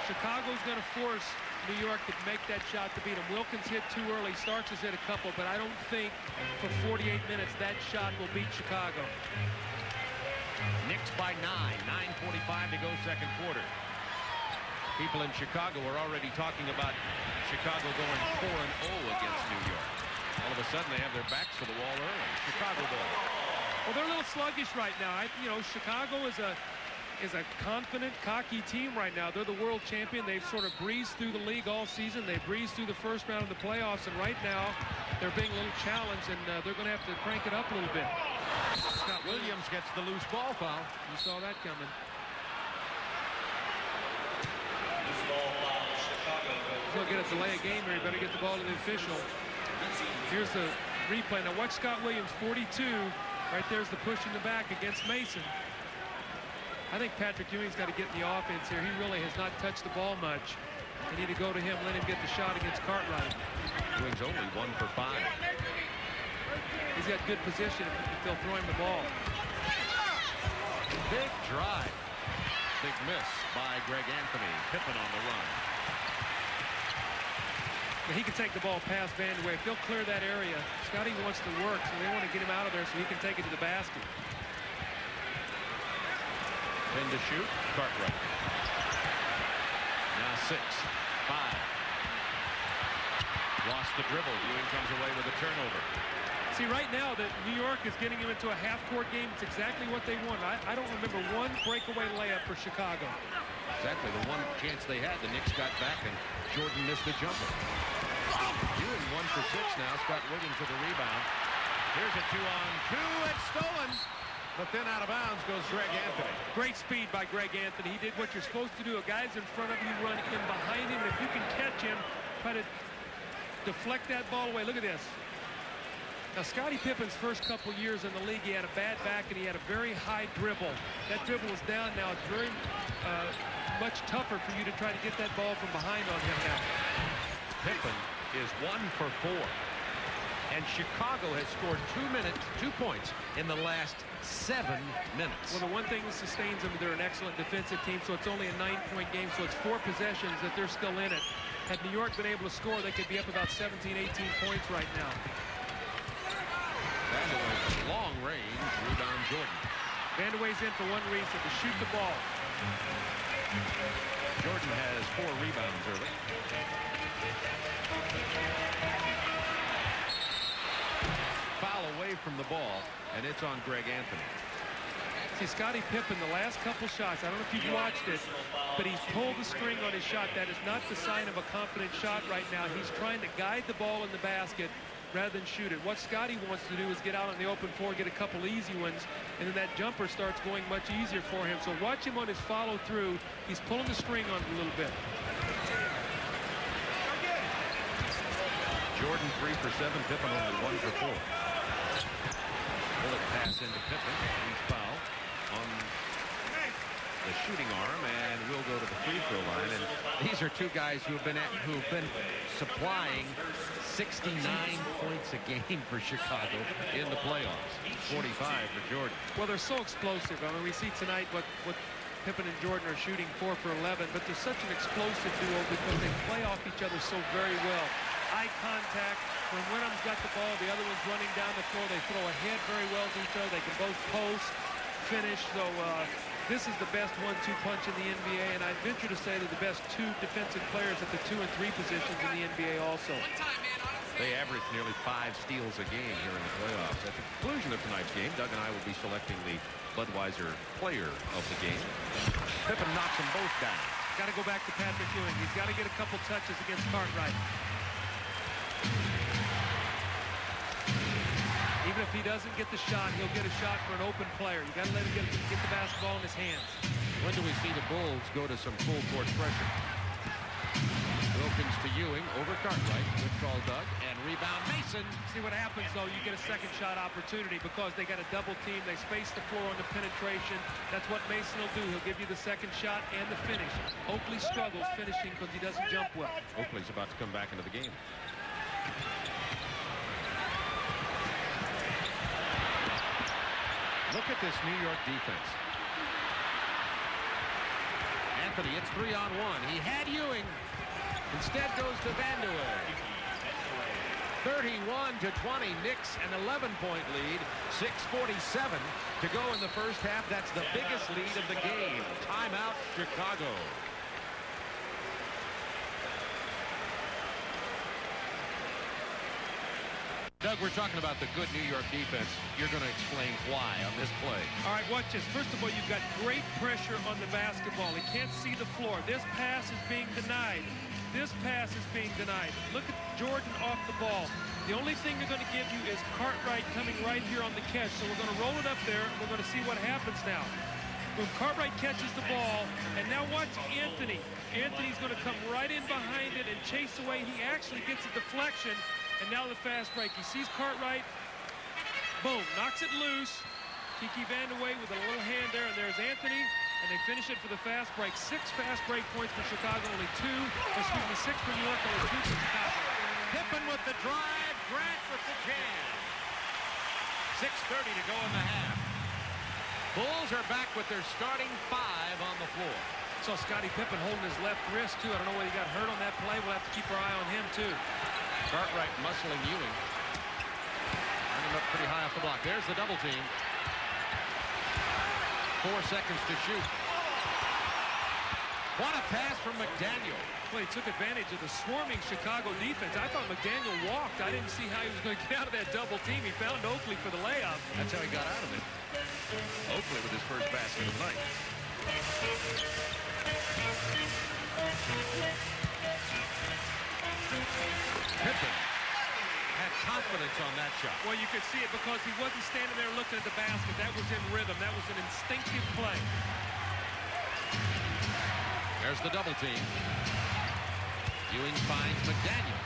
Chicago's going to force New York to make that shot to beat him. Wilkins hit too early. Starks has hit a couple, but I don't think for 48 minutes that shot will beat Chicago. Knicks by 9. 9:45 to go second quarter. People in Chicago are already talking about Chicago going 4-0 against New York. All of a sudden they have their backs to the wall early. Chicago ball. Well, they're a little sluggish right now. Chicago is a confident, cocky team right now. They're the world champion. They've sort of breezed through the league all season. They breezed through the first round of the playoffs, and right now they're being a little challenged, and they're going to have to crank it up a little bit. Scott Williams gets the loose ball foul. You saw that coming. He'll get a delay of game here. He better get the ball to the official. Here's the replay. Now watch Scott Williams, 42. Right there's the push in the back against Mason. I think Patrick Ewing's got to get in the offense here. He really has not touched the ball much. They need to go to him, let him get the shot against Cartwright. Ewing's only 1 for 5. He's got good position if they'll throw him the ball. Big drive. Big miss by Greg Anthony. Pippen on the run. He can take the ball past Vandeweghe. If they'll clear that area, Scotty wants to work, so they want to get him out of there so he can take it to the basket. 10 to shoot. Cartwright. Now 6. 5. Lost the dribble. Ewing comes away with a turnover. See, right now that New York is getting him into a half-court game. It's exactly what they want. I don't remember one breakaway layup for Chicago. Exactly the one chance they had. The Knicks got back, and Jordan missed a jumper. Ewing 1 for 6 now. Scott Williams with the rebound. Here's a 2-on-2. It's stolen. But then out of bounds goes Greg Anthony. Great speed by Greg Anthony. He did what you're supposed to do. A guy's in front of you, run in behind him. And if you can catch him, try to deflect that ball away. Look at this. Now, Scottie Pippen's first couple years in the league, he had a bad back and he had a very high dribble. That dribble is down now. It's very much tougher for you to try to get that ball from behind on him now. Pippen is 1 for 4. And Chicago has scored 2 points in the last 7 minutes. Well, the one thing that sustains them, they're an excellent defensive team, so it's only a 9-point game, so it's 4 possessions that they're still in it. Had New York been able to score, they could be up about 17, 18 points right now. Vandeweghe, long range, rebound Jordan. Vandeweghe's in for one reason, to shoot the ball. Jordan has 4 rebounds early. Foul away from the ball, and it's on Greg Anthony. See, Scottie Pippen, the last couple shots, I don't know if you've watched it, but he's pulled the string on his shot. That is not the sign of a confident shot right now. He's trying to guide the ball in the basket rather than shoot it. What Scottie wants to do is get out on the open floor, get a couple easy ones, and then that jumper starts going much easier for him. So watch him on his follow through. He's pulling the string on it a little bit. Jordan 3 for 7, Pippen only 1 for 4. Bullet pass into Pippen. He's fouled on the shooting arm, and we'll go to the free throw line. And these are 2 guys who've been supplying 69 points a game for Chicago in the playoffs. 45 for Jordan. Well, they're so explosive. I mean, we see tonight what Pippen and Jordan are shooting 4 for 11, but they're such an explosive duo because they play off each other so very well. Eye contact. When one of them's got the ball, the other one's running down the floor. They throw ahead very well to each other. They can both post, finish. So This is the best 1-2 punch in the NBA, and I'd venture to say they're the best two defensive players at the 2 and 3 positions in the NBA also. They average nearly 5 steals a game here in the playoffs. At the conclusion of tonight's game, Doug and I will be selecting the Budweiser player of the game. Pippen knocks them both down. Got to go back to Patrick Ewing. He's got to get a couple touches against Cartwright. Even if he doesn't get the shot, he'll get a shot for an open player. You got to let him get the basketball in his hands. When do we see the Bulls go to some full court pressure? Wilkins to Ewing over Cartwright. Good call, Doug. And rebound Mason. See what happens, though. You get a second shot opportunity because they got a double team. They space the floor on the penetration. That's what Mason will do. He'll give you the second shot and the finish. Oakley struggles finishing because he doesn't jump well. Oakley's about to come back into the game. Look at this New York defense. Anthony, it's 3-on-1. He had Ewing. Instead goes to Vanderwey. 31-20. Knicks an 11-point lead. 6:47 to go in the first half. That's the biggest lead of the game. Timeout, Chicago. Doug, we're talking about the good New York defense. You're going to explain why on this play. All right, watch this. First of all, you've got great pressure on the basketball. He can't see the floor. This pass is being denied. This pass is being denied. Look at Jordan off the ball. The only thing they're going to give you is Cartwright coming right here on the catch. So we're going to roll it up there. We're going to see what happens now. When Cartwright catches the ball, and now watch Anthony. Anthony's going to come right in behind it and chase away. He actually gets a deflection. And now the fast break. He sees Cartwright. Boom. Knocks it loose. Kiki Vanderwey with a little hand there. And there's Anthony. And they finish it for the fast break. 6 fast break points for Chicago. Only 6 for New York. Only 2 for Chicago. Pippen with the drive. Grant with the jam. 6:30 to go in the half. Bulls are back with their starting 5 on the floor. Saw Scottie Pippen holding his left wrist, too. I don't know whether he got hurt on that play. We'll have to keep our eye on him, too. Cartwright muscling Ewing. Running up pretty high off the block. There's the double team. 4 seconds to shoot. What a pass from McDaniel. Well, he took advantage of the swarming Chicago defense. I thought McDaniel walked. I didn't see how he was going to get out of that double team. He found Oakley for the layup. That's how he got out of it. Oakley with his first basket of the night. Pippen had confidence on that shot. Well, you could see it because he wasn't standing there looking at the basket. That was in rhythm. That was an instinctive play. There's the double team. Ewing finds McDaniel.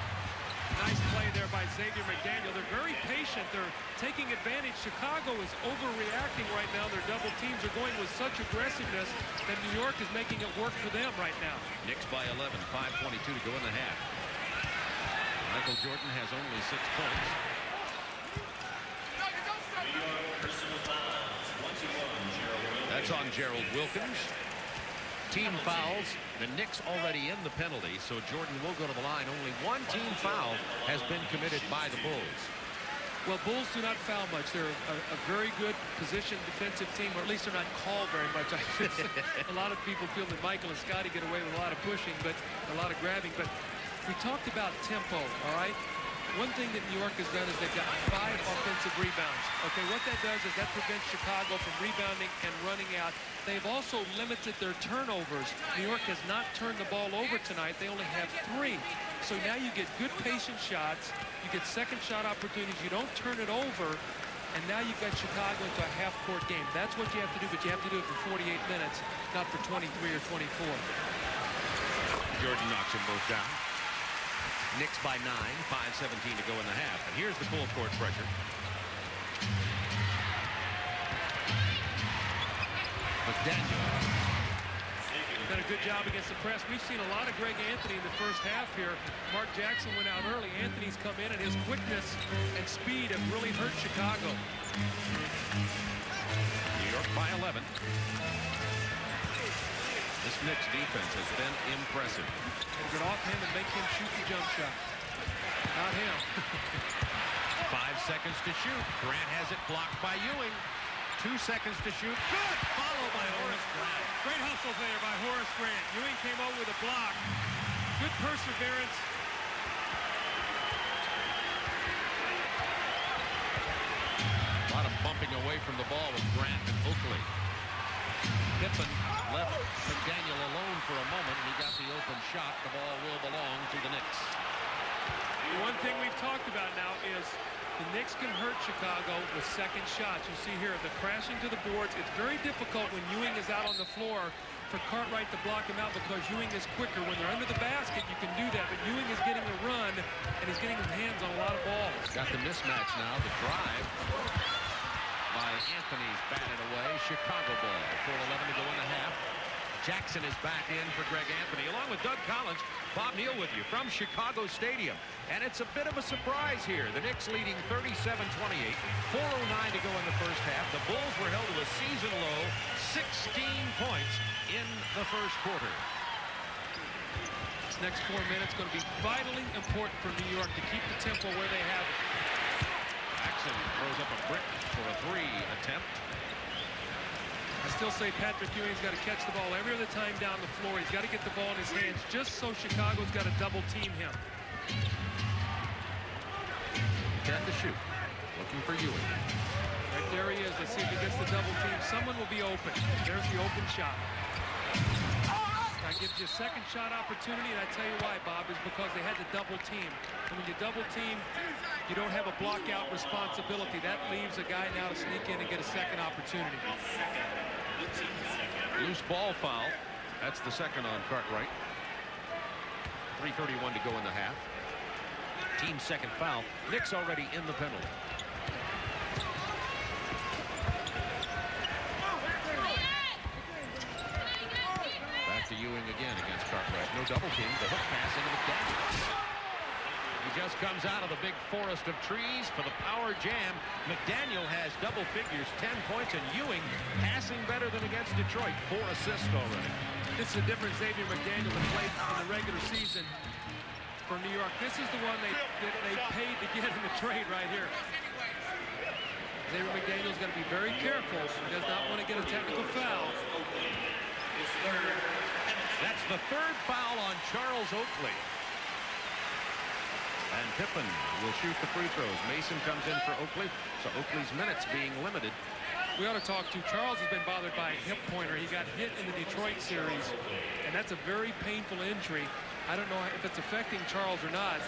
Nice play there by Xavier McDaniel. They're very patient. They're taking advantage. Chicago is overreacting right now. Their double teams are going with such aggressiveness that New York is making it work for them right now. Knicks by 11, 5:22 to go in the half. Michael Jordan has only 6 points. That's on Gerald Wilkins. Team fouls. The Knicks already in the penalty, so Jordan will go to the line. Only 1 team foul has been committed by the Bulls. Well, Bulls do not foul much. They're a very good position defensive team, or at least they're not called very much. I should say. A lot of people feel that Michael and Scottie get away with a lot of pushing, but a lot of grabbing. But we talked about tempo, all right? One thing that New York has done is they've got 5 offensive rebounds. Okay, what that does is that prevents Chicago from rebounding and running out. They've also limited their turnovers. New York has not turned the ball over tonight. They only have 3. So now you get good patient shots. You get second shot opportunities. You don't turn it over. And now you've got Chicago into a half-court game. That's what you have to do, but you have to do it for 48 minutes, not for 23 or 24. Jordan knocks them both down. Knicks by 9, 5:17 to go in the half. And here's the full court pressure. McDaniel. Done a good job against the press. We've seen a lot of Greg Anthony in the first half here. Mark Jackson went out early. Anthony's come in, and his quickness and speed have really hurt Chicago. New York by 11. This Knicks defense has been impressive. Get off him and make him shoot the jump shot. Not him. 5 seconds to shoot. Grant has it blocked by Ewing. 2 seconds to shoot. Good follow by Horace Grant. Great hustle there by Horace Grant. Ewing came over with a block. Good perseverance. A lot of bumping away from the ball with Grant and Oakley. Pippen left McDaniel alone for a moment, and he got the open shot. The ball will belong to the Knicks. One thing we've talked about now is the Knicks can hurt Chicago with second shots. You see here the crashing to the boards. It's very difficult when Ewing is out on the floor for Cartwright to block him out because Ewing is quicker. When they're under the basket, you can do that. But Ewing is getting a run, and he's getting his hands on a lot of balls. Got the mismatch now. The drive by Anthony's batted away. Chicago ball. 4:11 to go in the half. Jackson is back in for Greg Anthony, along with Doug Collins. Bob Neal with you from Chicago Stadium. And it's a bit of a surprise here. The Knicks leading 37-28. 4:09 to go in the first half. The Bulls were held to a season-low 16 points in the first quarter. This next 4 minutes going to be vitally important for New York to keep the tempo where they have it. Jackson throws up a brick for a 3 attempt. I still say Patrick Ewing's got to catch the ball every other time down the floor. He's got to get the ball in his hands just so Chicago's got to double team him. 10 to shoot. Looking for Ewing. Right there he is. Let's see if he gets the double team. Someone will be open. There's the open shot. That gives you a second shot opportunity, and I tell you why, Bob, is because they had to double team. And when you double team, you don't have a block out responsibility. That leaves a guy now to sneak in and get a second opportunity. Loose ball foul. That's the second on Cartwright. 3:31 to go in the half. Team's second foul. Knicks already in the penalty. Back to Ewing again against Cartwright. No double team. The hook pass into McDaniel. He just comes out of the big forest of trees for the power jam. McDaniel has double figures, 10 points, and Ewing passing better than against Detroit. 4 assists already. This is a different Xavier McDaniel that played in the regular season for New York. This is the one they paid to get in the trade right here. Xavier McDaniel's got to be very careful. He does not want to get a technical foul. That's the third foul on Charles Oakley. And Pippen will shoot the free throws. Mason comes in for Oakley, so Oakley's minutes being limited. We ought to talk to Charles. Has been bothered by a hip pointer. He got hit in the Detroit series, and that's a very painful injury. I don't know if it's affecting Charles or not.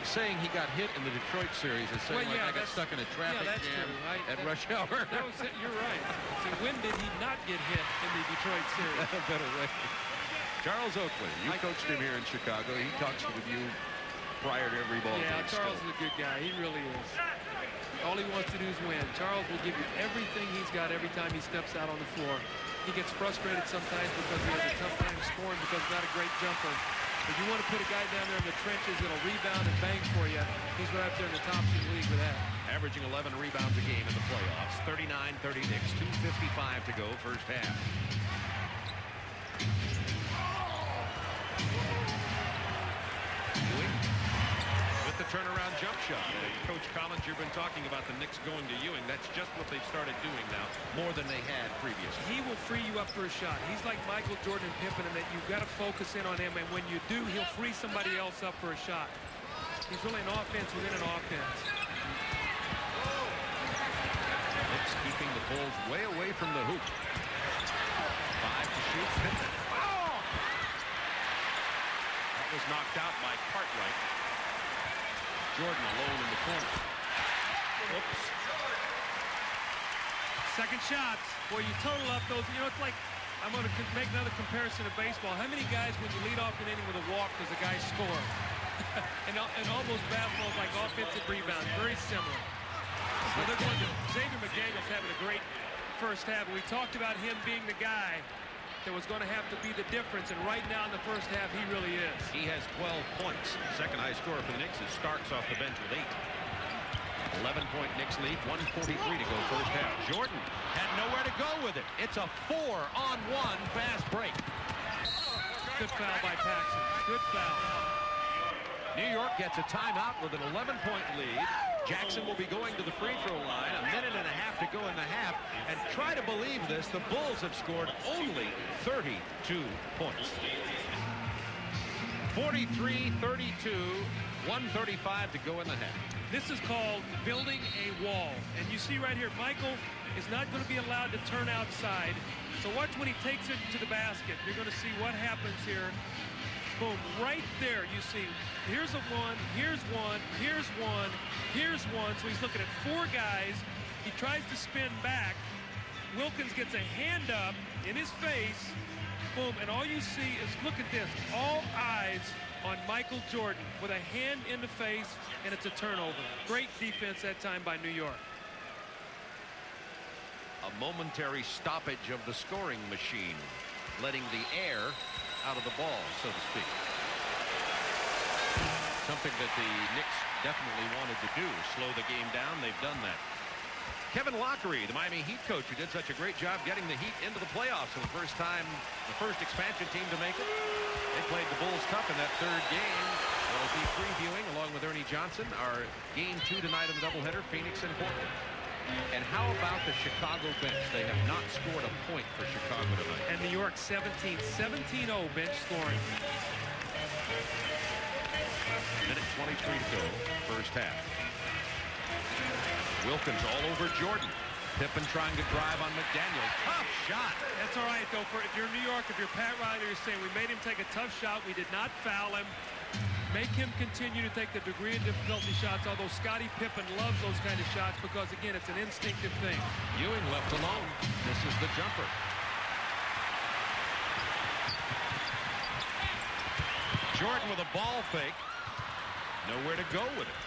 Saying he got hit in the Detroit series is saying like I got stuck in a traffic jam at rush hour. You're right. See, when did he not get hit in the Detroit series? Better way. Charles Oakley, you coached him here in Chicago. He talks with you prior to every ball game. Yeah, Charles is a good guy. He really is. All he wants to do is win. Charles will give you everything he's got every time he steps out on the floor. He gets frustrated sometimes because he has a tough time scoring because he's not a great jumper. But you want to put a guy down there in the trenches that'll rebound and bang for you. He's right up there in the top of the league with that. Averaging 11 rebounds a game in the playoffs. 39-30 Knicks. 2:55 to go first half. Ewing with the turnaround jump shot. Coach Collins, you've been talking about the Knicks going to Ewing. That's just what they've started doing now, more than they had previously. He will free you up for a shot. He's like Michael Jordan and Pippen in that you've got to focus in on him, and when you do, he'll free somebody else up for a shot. He's really an offense within an offense. Knicks keeping the Bulls way away from the hoop. 5 to shoot. Pippen. That was knocked out by Cartwright. Jordan alone in the corner. Oops. Second shots. Boy, you total up those. You know, it's like, I'm going to make another comparison to baseball. How many guys, when you lead off an inning with a walk, does a guy score? and almost basketball is like offensive rebounds. Very similar. So they're going to, Xavier McDaniel's having a great first half. We talked about him being the guy that was going to have to be the difference, and right now in the first half, he really is. He has 12 points. Second high scorer for the Knicks is Starks off the bench with 8. 11-point Knicks lead, 1:43 to go first half. Jordan had nowhere to go with it. It's a 4-on-1 fast break. Good foul by Paxson. Good foul. New York gets a timeout with an 11-point lead. Jackson will be going to the free throw line. A minute and a half to go in the half. And try to believe this, the Bulls have scored only 32 points. 43-32, 1:35 to go in the half. This is called building a wall. And you see right here, Michael is not going to be allowed to turn outside. So watch when he takes it to the basket. You're going to see what happens here. Boom, right there you see, here's a one, here's one, here's one, here's one. So he's looking at 4 guys. He tries to spin back. Wilkins gets a hand up in his face. Boom, and all you see is, look at this, all eyes on Michael Jordan with a hand in the face, and it's a turnover. Great defense that time by New York. A momentary stoppage of the scoring machine, letting the air out of the ball, so to speak. Something that the Knicks definitely wanted to do, slow the game down. They've done that. Kevin Lockery, the Miami Heat coach, who did such a great job getting the Heat into the playoffs for the first time, the first expansion team to make it. They played the Bulls tough in that 3rd game. We'll be previewing, along with Ernie Johnson, our game 2 tonight in the doubleheader, Phoenix and Portland. And how about the Chicago bench? They have not scored a point for Chicago tonight. And New York 17-0 bench scoring. Minute 23 to go, first half. Wilkins all over Jordan. Pippen trying to drive on McDaniel. Tough shot. That's all right, though. If you're New York, if you're Pat Riley, you're saying we made him take a tough shot. We did not foul him. Make him continue to take the degree of difficulty shots, although Scottie Pippen loves those kind of shots because, again, it's an instinctive thing. Ewing left alone. This is the jumper. Jordan with a ball fake. Nowhere to go with it.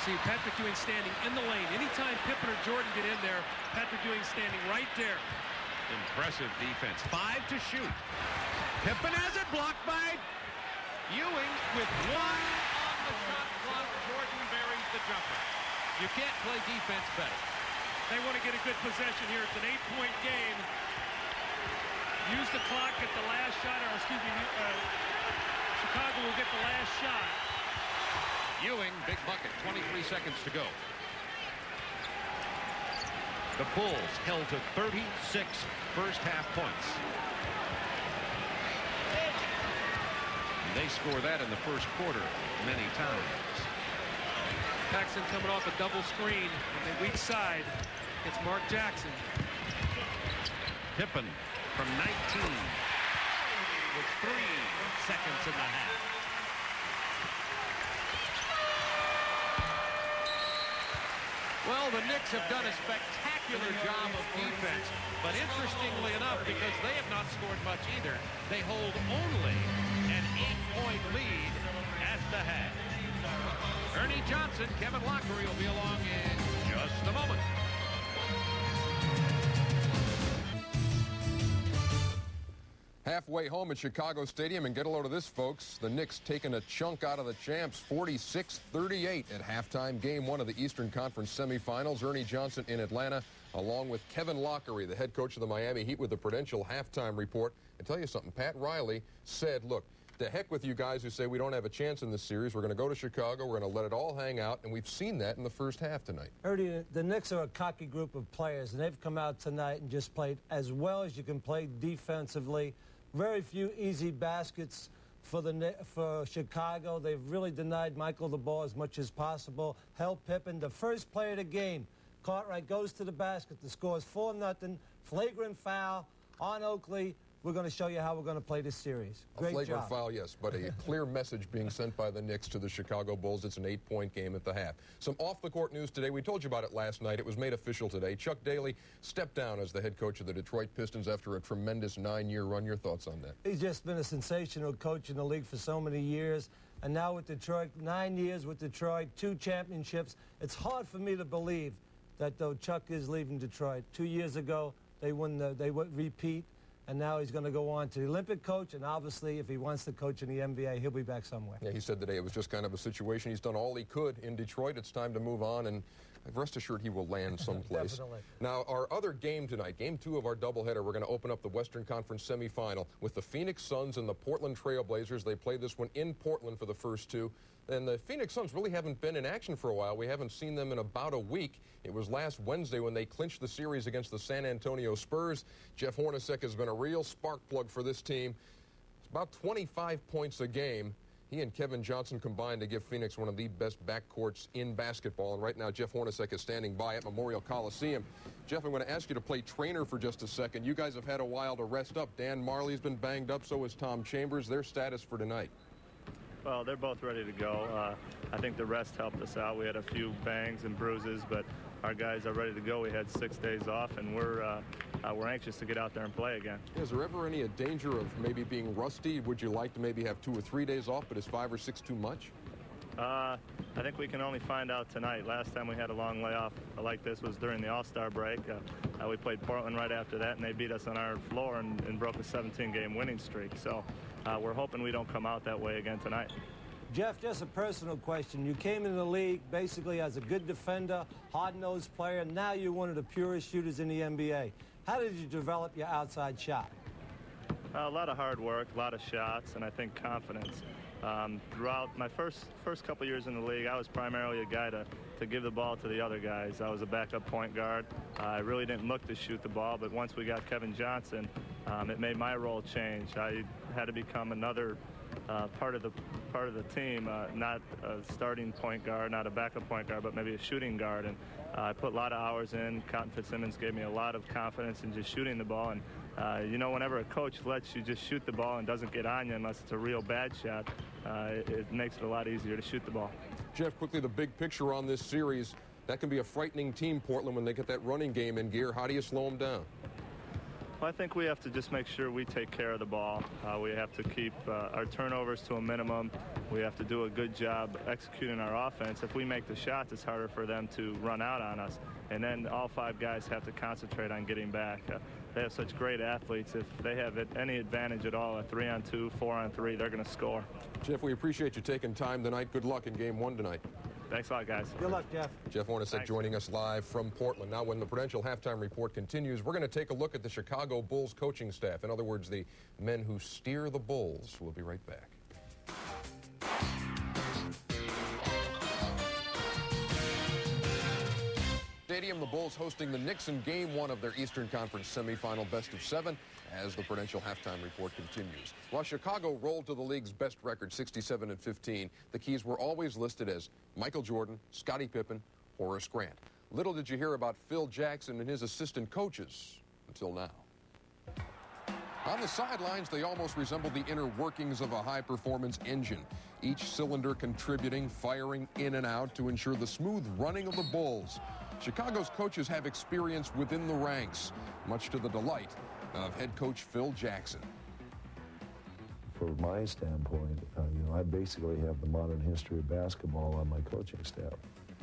See, Patrick Ewing standing in the lane. Anytime Pippen or Jordan get in there, Patrick Ewing standing right there. Impressive defense. 5 to shoot. Pippen has it blocked by Ewing with 1 on the shot clock. Jordan buries the jumper. You can't play defense better. They want to get a good possession here. It's an 8-point game. Use the clock at the last shot, or excuse me, Chicago will get the last shot. Ewing, big bucket, 23 seconds to go. The Bulls held to 36 first half points. And they score that in the first quarter many times. Paxson coming off a double screen on the weak side. It's Mark Jackson. Pippen from 19 with 3 seconds in the half. Well, the Knicks have done a spectacular job of defense, but interestingly enough, because they have not scored much either, they hold only an 8-point lead at the half. Ernie Johnson, Kevin Lockery will be along in just a moment. Halfway home at Chicago Stadium, and get a load of this, folks. The Knicks taking a chunk out of the champs, 46-38 at halftime, game 1 of the Eastern Conference semifinals. Ernie Johnson in Atlanta, along with Kevin Lockery, the head coach of the Miami Heat, with the Prudential halftime report. And tell you something, Pat Riley said, look, to heck with you guys who say we don't have a chance in this series. We're going to go to Chicago. We're going to let it all hang out, and we've seen that in the first half tonight. Ernie, the Knicks are a cocky group of players, and they've come out tonight and just played as well as you can play defensively. Very few easy baskets for Chicago. They've really denied Michael the ball as much as possible. Held Pippen, the first play of the game. Cartwright goes to the basket. The score is 4-0. Flagrant foul on Oakley. We're going to show you how we're going to play this series. Great job. A flagrant foul, yes, but a clear message being sent by the Knicks to the Chicago Bulls. It's an 8-point game at the half. Some off-the-court news today. We told you about it last night. It was made official today. Chuck Daly stepped down as the head coach of the Detroit Pistons after a tremendous 9-year run. Your thoughts on that? He's just been a sensational coach in the league for so many years. And now with Detroit, 9 years with Detroit, 2 championships. It's hard for me to believe that, though, Chuck is leaving Detroit. 2 years ago, they would repeat. And now he's going to go on to the Olympic coach, and obviously, if he wants to coach in the NBA, he'll be back somewhere. Yeah, he said today it was just kind of a situation. He's done all he could in Detroit. It's time to move on, and rest assured he will land someplace. Definitely. Now, our other game tonight, Game 2 of our doubleheader, we're going to open up the Western Conference semifinal with the Phoenix Suns and the Portland Trail Blazers. They played this one in Portland for the first two. And the Phoenix Suns really haven't been in action for a while. We haven't seen them in about a week. It was last Wednesday when they clinched the series against the San Antonio Spurs. Jeff Hornacek has been a real spark plug for this team. It's about 25 points a game. He and Kevin Johnson combined to give Phoenix one of the best backcourts in basketball. And right now, Jeff Hornacek is standing by at Memorial Coliseum. Jeff, I'm going to ask you to play trainer for just a second. You guys have had a while to rest up. Dan Marley's been banged up, so has Tom Chambers. Their status for tonight? Well, they're both ready to go. I think the rest helped us out. We had a few bangs and bruises, but our guys are ready to go. We had 6 days off, and we're anxious to get out there and play again. Is there ever any danger of maybe being rusty? Would you like to maybe have 2 or 3 days off, but is 5 or 6 too much? I think we can only find out tonight. Last time we had a long layoff like this was during the All-Star break. We played Portland right after that, and they beat us on our floor and broke a 17-game winning streak. So we're hoping we don't come out that way again tonight. Jeff, just a personal question. You came into the league basically as a good defender, hard-nosed player. Now you're one of the purest shooters in the NBA. How did you develop your outside shot? A lot of hard work, a lot of shots, and I think confidence. Throughout my first couple years in the league, I was primarily a guy to give the ball to the other guys. I was a backup point guard. I really didn't look to shoot the ball, but once we got Kevin Johnson, it made my role change. I had to become another part of the team, not a starting point guard, not a backup point guard, but maybe a shooting guard. And I put a lot of hours in. Cotton Fitzsimmons gave me a lot of confidence in just shooting the ball. And you know, whenever a coach lets you just shoot the ball and doesn't get on you unless it's a real bad shot, it makes it a lot easier to shoot the ball. Jeff, quickly, the big picture on this series, that can be a frightening team, Portland, when they get that running game in gear. How do you slow them down? Well, I think we have to just make sure we take care of the ball. We have to keep our turnovers to a minimum. We have to do a good job executing our offense. If we make the shots, it's harder for them to run out on us. And then all 5 guys have to concentrate on getting back. They have such great athletes. If they have any advantage at all, a 3-on-2, 4-on-3, they're going to score. Jeff, we appreciate you taking time tonight. Good luck in Game 1 tonight. Thanks a lot, guys. Good luck, Jeff. Jeff Hornacek joining us live from Portland. Now, when the Prudential Halftime Report continues, we're going to take a look at the Chicago Bulls coaching staff. In other words, the men who steer the Bulls. We'll be right back. Stadium, the Bulls hosting the Knicks in Game 1 of their Eastern Conference semifinal best-of-7 as the Prudential Halftime Report continues. While Chicago rolled to the league's best record, 67-15, the keys were always listed as Michael Jordan, Scottie Pippen, Horace Grant. Little did you hear about Phil Jackson and his assistant coaches until now. On the sidelines, they almost resemble the inner workings of a high-performance engine, each cylinder contributing, firing in and out to ensure the smooth running of the Bulls. Chicago's coaches have experience within the ranks, much to the delight of head coach Phil Jackson. From my standpoint, I basically have the modern history of basketball on my coaching staff.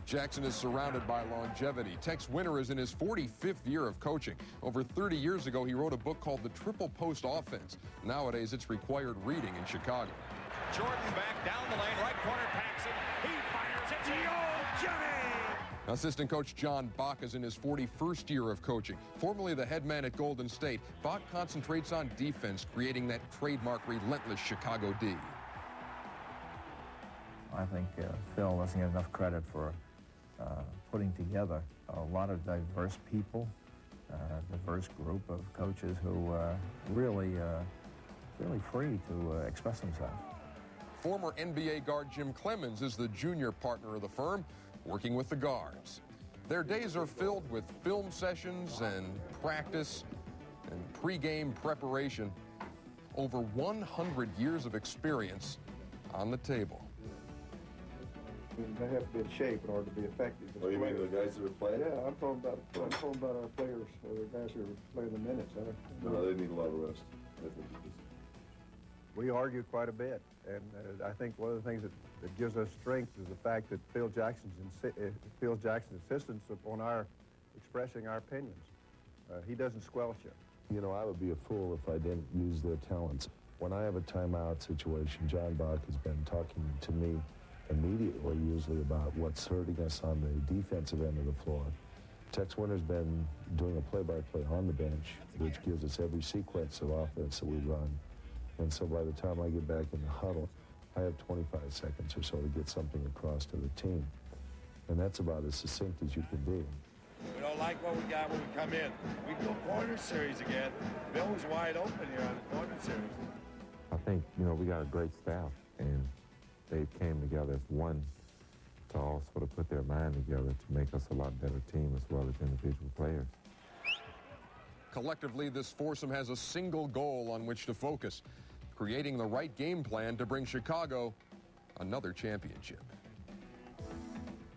Jackson is surrounded by longevity. Tex Winter is in his 45th year of coaching. Over 30 years ago, he wrote a book called The Triple Post Offense. Nowadays, it's required reading in Chicago. Jordan back down the lane, right corner, Paxson. He fires, it's Yo Jimmy! Assistant coach John Bach is in his 41st year of coaching. Formerly the head man at Golden State, Bach concentrates on defense, creating that trademark relentless Chicago D. I think Phil doesn't get enough credit for putting together a lot of diverse people, diverse group of coaches who really free to express themselves. Former NBA guard Jim Clemens is the junior partner of the firm, working with the guards. Their days are filled with film sessions and practice and pregame preparation. Over 100 years of experience on the table. They have to be in shape in order to be effective. Oh, you mean the guys that are playing? Yeah, I'm talking about our players, the guys who are playing the minutes. No, they need a lot of rest. We argue quite a bit, and I think one of the things that gives us strength is the fact that Phil Jackson's insistence upon our expressing our opinions. He doesn't squelch it. I would be a fool if I didn't use their talents. When I have a timeout situation, John Bach has been talking to me immediately usually about what's hurting us on the defensive end of the floor. Tex Winter's been doing a play-by-play on the bench, which gives us every sequence of offense that we run. And so by the time I get back in the huddle, I have 25 seconds or so to get something across to the team. And that's about as succinct as you can be. We don't like what we got when we come in. We go corner series again. Bill was wide open here on the corner series. I think, we got a great staff, and they came together as one to all sort of put their mind together to make us a lot better team as well as individual players. Collectively, this foursome has a single goal on which to focus, creating the right game plan to bring Chicago another championship.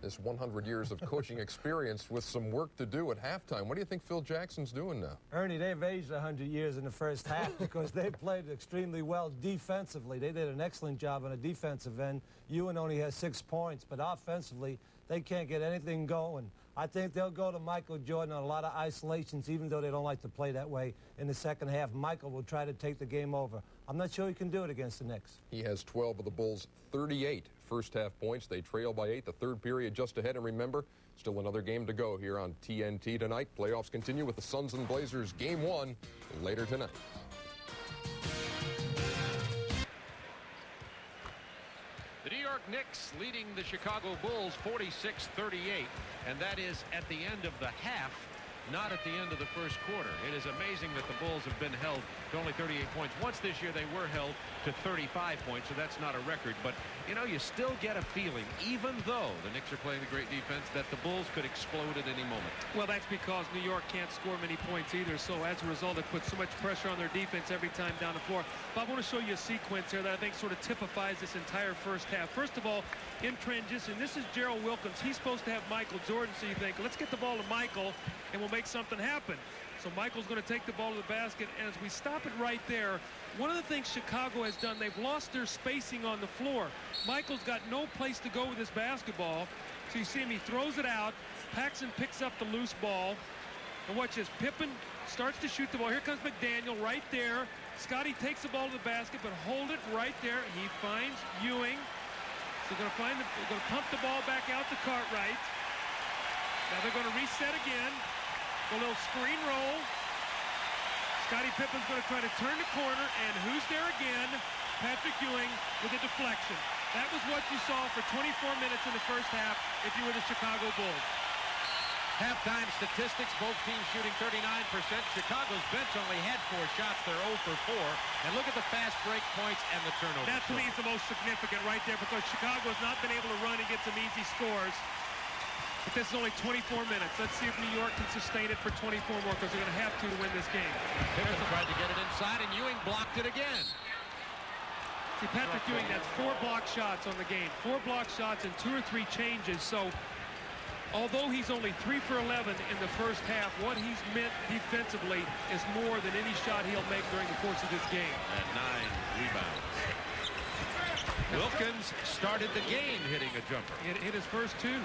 This 100 years of coaching experience with some work to do at halftime. What do you think Phil Jackson's doing now? Ernie, they've aged 100 years in the first half because they played extremely well defensively. They did an excellent job on the defensive end. Ewing only has 6 points, but offensively, they can't get anything going. I think they'll go to Michael Jordan on a lot of isolations, even though they don't like to play that way. In the second half, Michael will try to take the game over. I'm not sure he can do it against the Knicks. He has 12 of the Bulls' 38 first-half points. They trail by 8. The third period just ahead. And remember, still another game to go here on TNT tonight. Playoffs continue with the Suns and Blazers Game 1 later tonight. The New York Knicks leading the Chicago Bulls 46-38, and that is at the end of the half, not at the end of the first quarter. It is amazing that the Bulls have been held to only 38 points. Once this year they were held to 35 points, so that's not a record. But, you still get a feeling, even though the Knicks are playing the great defense, that the Bulls could explode at any moment. Well, that's because New York can't score many points either, so as a result, it puts so much pressure on their defense every time down the floor. But I want to show you a sequence here that I think sort of typifies this entire first half. First of all, in transition, this is Gerald Wilkins. He's supposed to have Michael Jordan, so you think, let's get the ball to Michael, and we'll make something happen. So Michael's going to take the ball to the basket, and as we stop it right there, one of the things Chicago has done, they've lost their spacing on the floor. Michael's got no place to go with this basketball. So you see him, he throws it out. Paxson picks up the loose ball. And watch this, Pippen starts to shoot the ball. Here comes McDaniel right there. Scotty takes the ball to the basket, but hold it right there. He finds Ewing. So they're going to pump the ball back out to Cartwright. Now they're going to reset again. A little screen roll. Scottie Pippen's going to try to turn the corner, and who's there again? Patrick Ewing with a deflection. That was what you saw for 24 minutes in the first half if you were the Chicago Bulls. Halftime statistics, both teams shooting 39%. Chicago's bench only had 4 shots. They're 0 for 4. And look at the fast break points and the turnovers. That to me is the most significant right there because Chicago has not been able to run and get some easy scores. But this is only 24 minutes. Let's see if New York can sustain it for 24 more because they're going to have to win this game. Pippen tried to get it inside, and Ewing blocked it again. See, Patrick Ewing, that's 4 block shots on the game. 4 block shots and 2 or 3 changes. So although he's only 3 for 11 in the first half, what he's meant defensively is more than any shot he'll make during the course of this game. At 9 rebounds. Wilkins started the game hitting a jumper. Hit his first 2.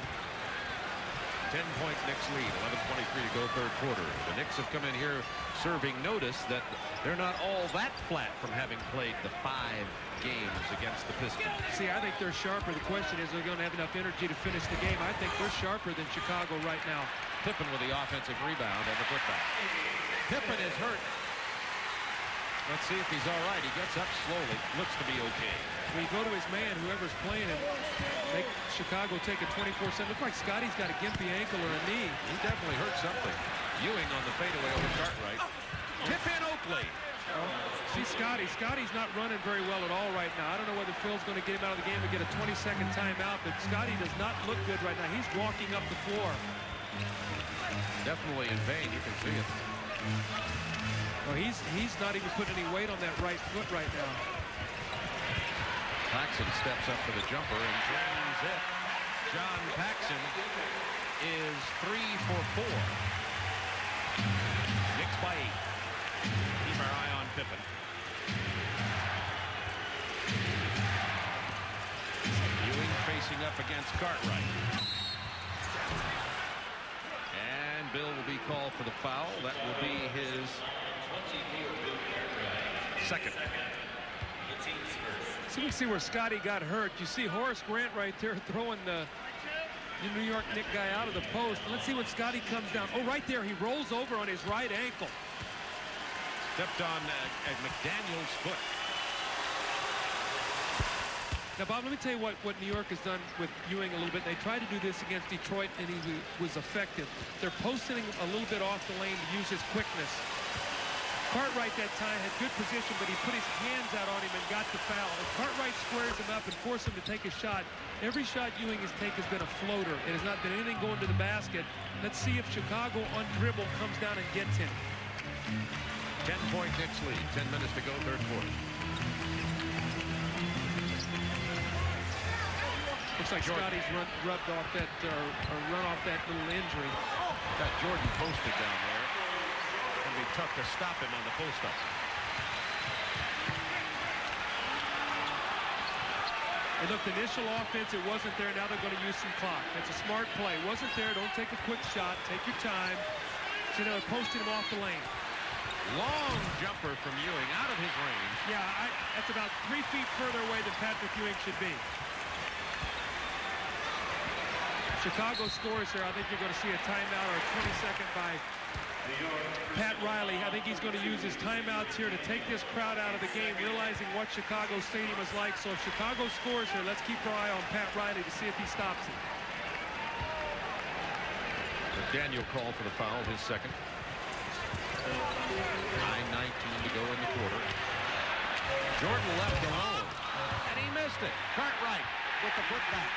10-point Knicks lead, 11:23 to go third quarter. The Knicks have come in here serving notice that they're not all that flat from having played the 5 games against the Pistons. See, I think they're sharper. The question is, they're going to have enough energy to finish the game. I think they're sharper than Chicago right now. Pippen with the offensive rebound and the putback. Pippen is hurt. Let's see if he's all right. He gets up slowly. Looks to be okay. When you go to his man, whoever's playing him, make Chicago take a 24-7. Looks like Scotty's got a gimpy ankle or a knee. He definitely hurt something. Ewing on the fadeaway over Cartwright. Tip in Oakley. See Scotty. Scotty's not running very well at all right now. I don't know whether Phil's going to get him out of the game and get a 20-second timeout, but Scotty does not look good right now. He's walking up the floor. Definitely in vain. You can see it. Well, he's not even putting any weight on that right foot right now. Paxson steps up for the jumper and drains it. John Paxson is 3 for 4. Knicks by 8. Keep our eye on Pippen. Ewing facing up against Cartwright. And Bill will be called for the foul. That will be his second. So we see where Scotty got hurt. You see Horace Grant right there throwing the New York Knicks guy out of the post. Let's see when Scotty comes down. Oh, right there, he rolls over on his right ankle. Stepped on McDaniel's foot. Now, Bob, let me tell you what New York has done with Ewing a little bit. They tried to do this against Detroit, and he was effective. They're posting him a little bit off the lane to use his quickness. Cartwright that time had good position, but he put his hands out on him and got the foul. If Cartwright squares him up and forces him to take a shot, every shot Ewing has taken has been a floater. It has not been anything going to the basket. Let's see if Chicago on dribble comes down and gets him. 10-point Knicks lead. 10 minutes to go, third quarter. Looks like Scotty's rubbed off that, or run off that little injury. Got Jordan posted down there. It'll be tough to stop him on the post-up. And look, the initial offense, it wasn't there. Now they're going to use some clock. That's a smart play. Wasn't there. Don't take a quick shot. Take your time. So now they're posting him off the lane. Long jumper from Ewing out of his range. Yeah, that's about 3 feet further away than Patrick Ewing should be. Chicago scores here. I think you're going to see a timeout or a 20-second by Pat Riley. I think he's going to use his timeouts here to take this crowd out of the game, realizing what Chicago Stadium is like. So if Chicago scores here, let's keep our eye on Pat Riley to see if he stops it. Daniel called for the foul, his second. 9:19 to go in the quarter. Jordan left alone, and he missed it. Cartwright with the putback.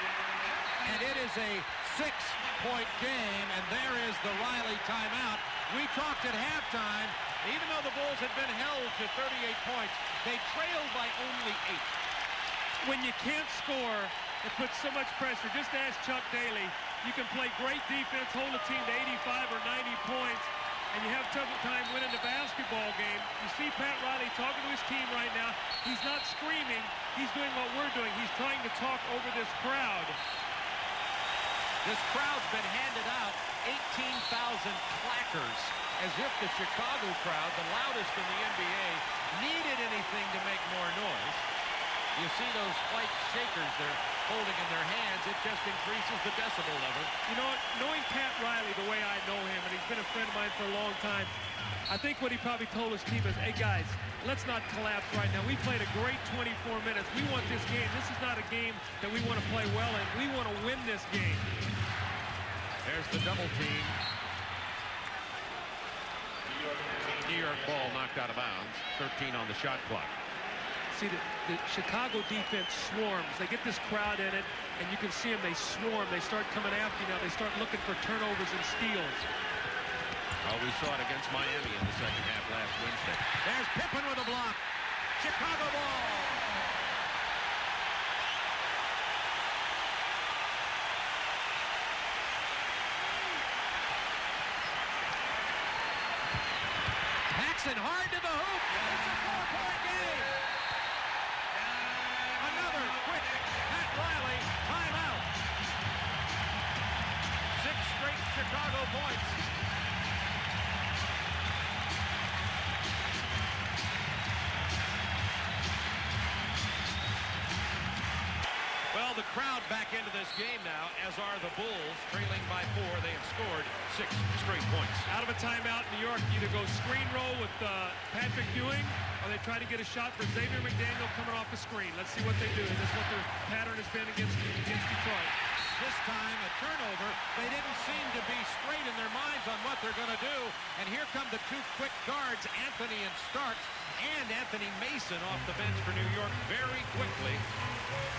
And it is a 6-point game, and there is the Riley timeout. We talked at halftime, even though the Bulls had been held to 38 points, they trailed by only 8. When you can't score, it puts so much pressure. Just ask Chuck Daly. You can play great defense, hold a team to 85 or 90 points, and you have tough time winning the basketball game. You see Pat Riley talking to his team right now. He's not screaming. He's doing what we're doing. He's trying to talk over this crowd. This crowd's been handed out 18,000 clackers, as if the Chicago crowd, the loudest in the NBA, needed anything to make more noise. You see those white shakers they're holding in their hands. It just increases the decibel level. You know, knowing Pat Riley the way I know him, and he's been a friend of mine for a long time, I think what he probably told his team is, hey, guys, let's not collapse right now. We played a great 24 minutes. We want this game. This is not a game that we want to play well in. We want to win this game. There's the double team. New York ball knocked out of bounds. 13 on the shot clock. See, the Chicago defense swarms. They get this crowd in it, and you can see them. They swarm. They start coming after you now. They start looking for turnovers and steals. Oh, we saw it against Miami in the second half last Wednesday. There's Pippen with a block. Chicago ball. Paxson hard to the hoop. It's a 4-point game. Another quick Pat Riley timeout. 6 straight Chicago points. Well, the crowd back into this game now, as are the Bulls, trailing by 4. They have scored 6 straight points. Out of a timeout, New York either goes screen roll with Patrick Ewing, or they try to get a shot for Xavier McDaniel coming off the screen. Let's see what they do. This is what their pattern has been against Detroit. This time, a turnover. They didn't seem to be straight in their minds on what they're going to do. And here come the 2 quick guards, Anthony and Starks, and Anthony Mason off the bench for New York very quickly.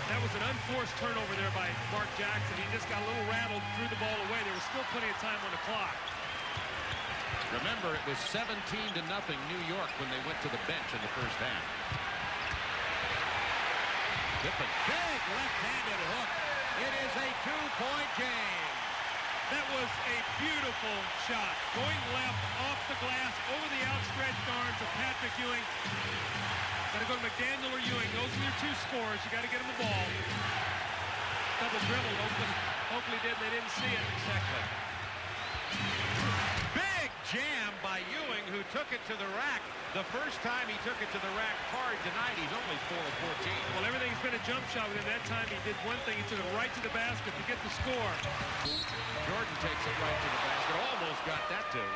That was an unforced turnover there by Mark Jackson. He just got a little rattled, threw the ball away. There was still plenty of time on the clock. Remember, it was 17-0 New York when they went to the bench in the first half. Pippen, big left-handed hook. It is a 2-point game. That was a beautiful shot. Going left, off the glass, over the outstretched arms of Patrick Ewing. Got to go to McDaniel or Ewing. Those are your 2 scores. You got to get him the ball. Double dribble. Oakland did. They didn't see it. Exactly. Big jam by Ewing, who took it to the rack. The first time he took it to the rack hard tonight, he's only 4 of 14. Well, everything's been a jump shot with him. That time he did one thing. He took it right to the basket to get the score. Jordan takes it right to the basket. Almost got that too.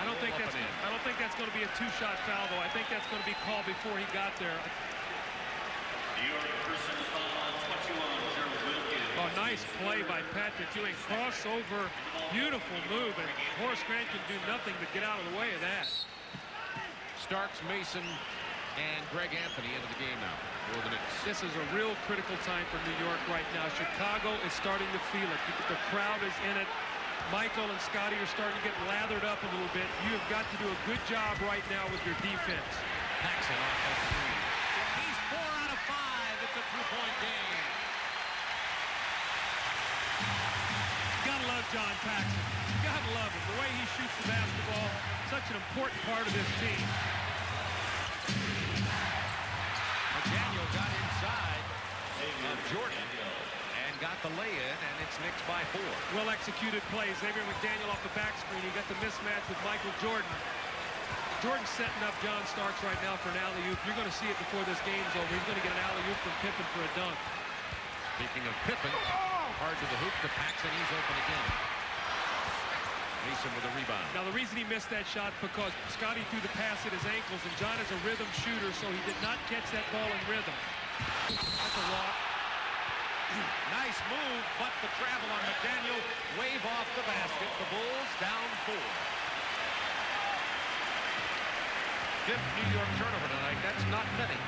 I don't think that's going to be a two-shot foul, though. I think that's going to be called before he got there. Oh, nice play by Patrick Ewing. Crossover, beautiful move, and Horace Grant can do nothing but get out of the way of that. Starks, Mason, and Greg Anthony into the game now for the Knicks. This is a real critical time for New York right now. Chicago is starting to feel it. The crowd is in it. Michael and Scotty are starting to get lathered up a little bit. You have got to do a good job right now with your defense. Paxson off that three. He's 4 out of 5. It's a 2-point game. Gotta love John Paxson. Gotta love him. The way he shoots the basketball, such an important part of this team. McDaniel got inside of Jordan and got the lay-in, and it's Knicks by 4. Well-executed plays. Xavier McDaniel off the back screen. He got the mismatch with Michael Jordan. Jordan's setting up John Starks right now for an alley-oop. You're going to see it before this game's over. He's going to get an alley-oop from Pippen for a dunk. Speaking of Pippen, hard to the hoop to Paxson. He's open again. Mason with a rebound. Now, the reason he missed that shot because Scotty threw the pass at his ankles, and John is a rhythm shooter, so he did not catch that ball in rhythm. That's a walk. Nice move, but the travel on McDaniel. Wave off the basket. The Bulls down 4. 5th New York turnover tonight. That's not many.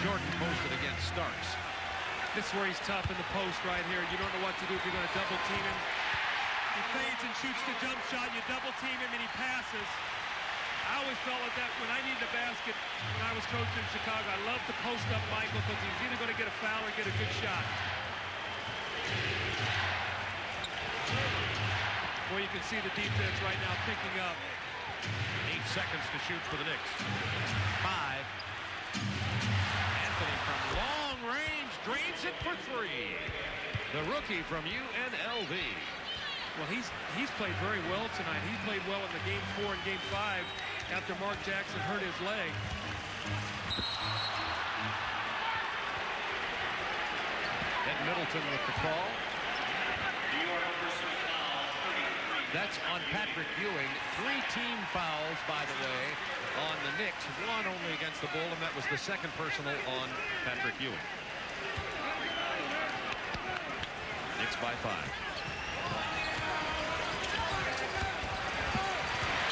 Jordan posted against Starks. This is where he's tough in the post right here. You don't know what to do if you're going to double team him. He fades and shoots the jump shot. You double team him and he passes. I always felt like that when I needed a basket when I was coaching in Chicago. I loved to post up Michael because he's either going to get a foul or get a good shot. Well, you can see the defense right now picking up. 8 seconds to shoot for the Knicks. 5. Anthony from long range drains it for 3. The rookie from UNLV. Well, he's played very well tonight. He played well in the Game 4 and Game 5 after Mark Jackson hurt his leg. Ed Middleton with the call. That's on Patrick Ewing. 3 team fouls, by the way, on the Knicks. 1 only against the Bull, and that was the second personal on Patrick Ewing. Knicks by 5.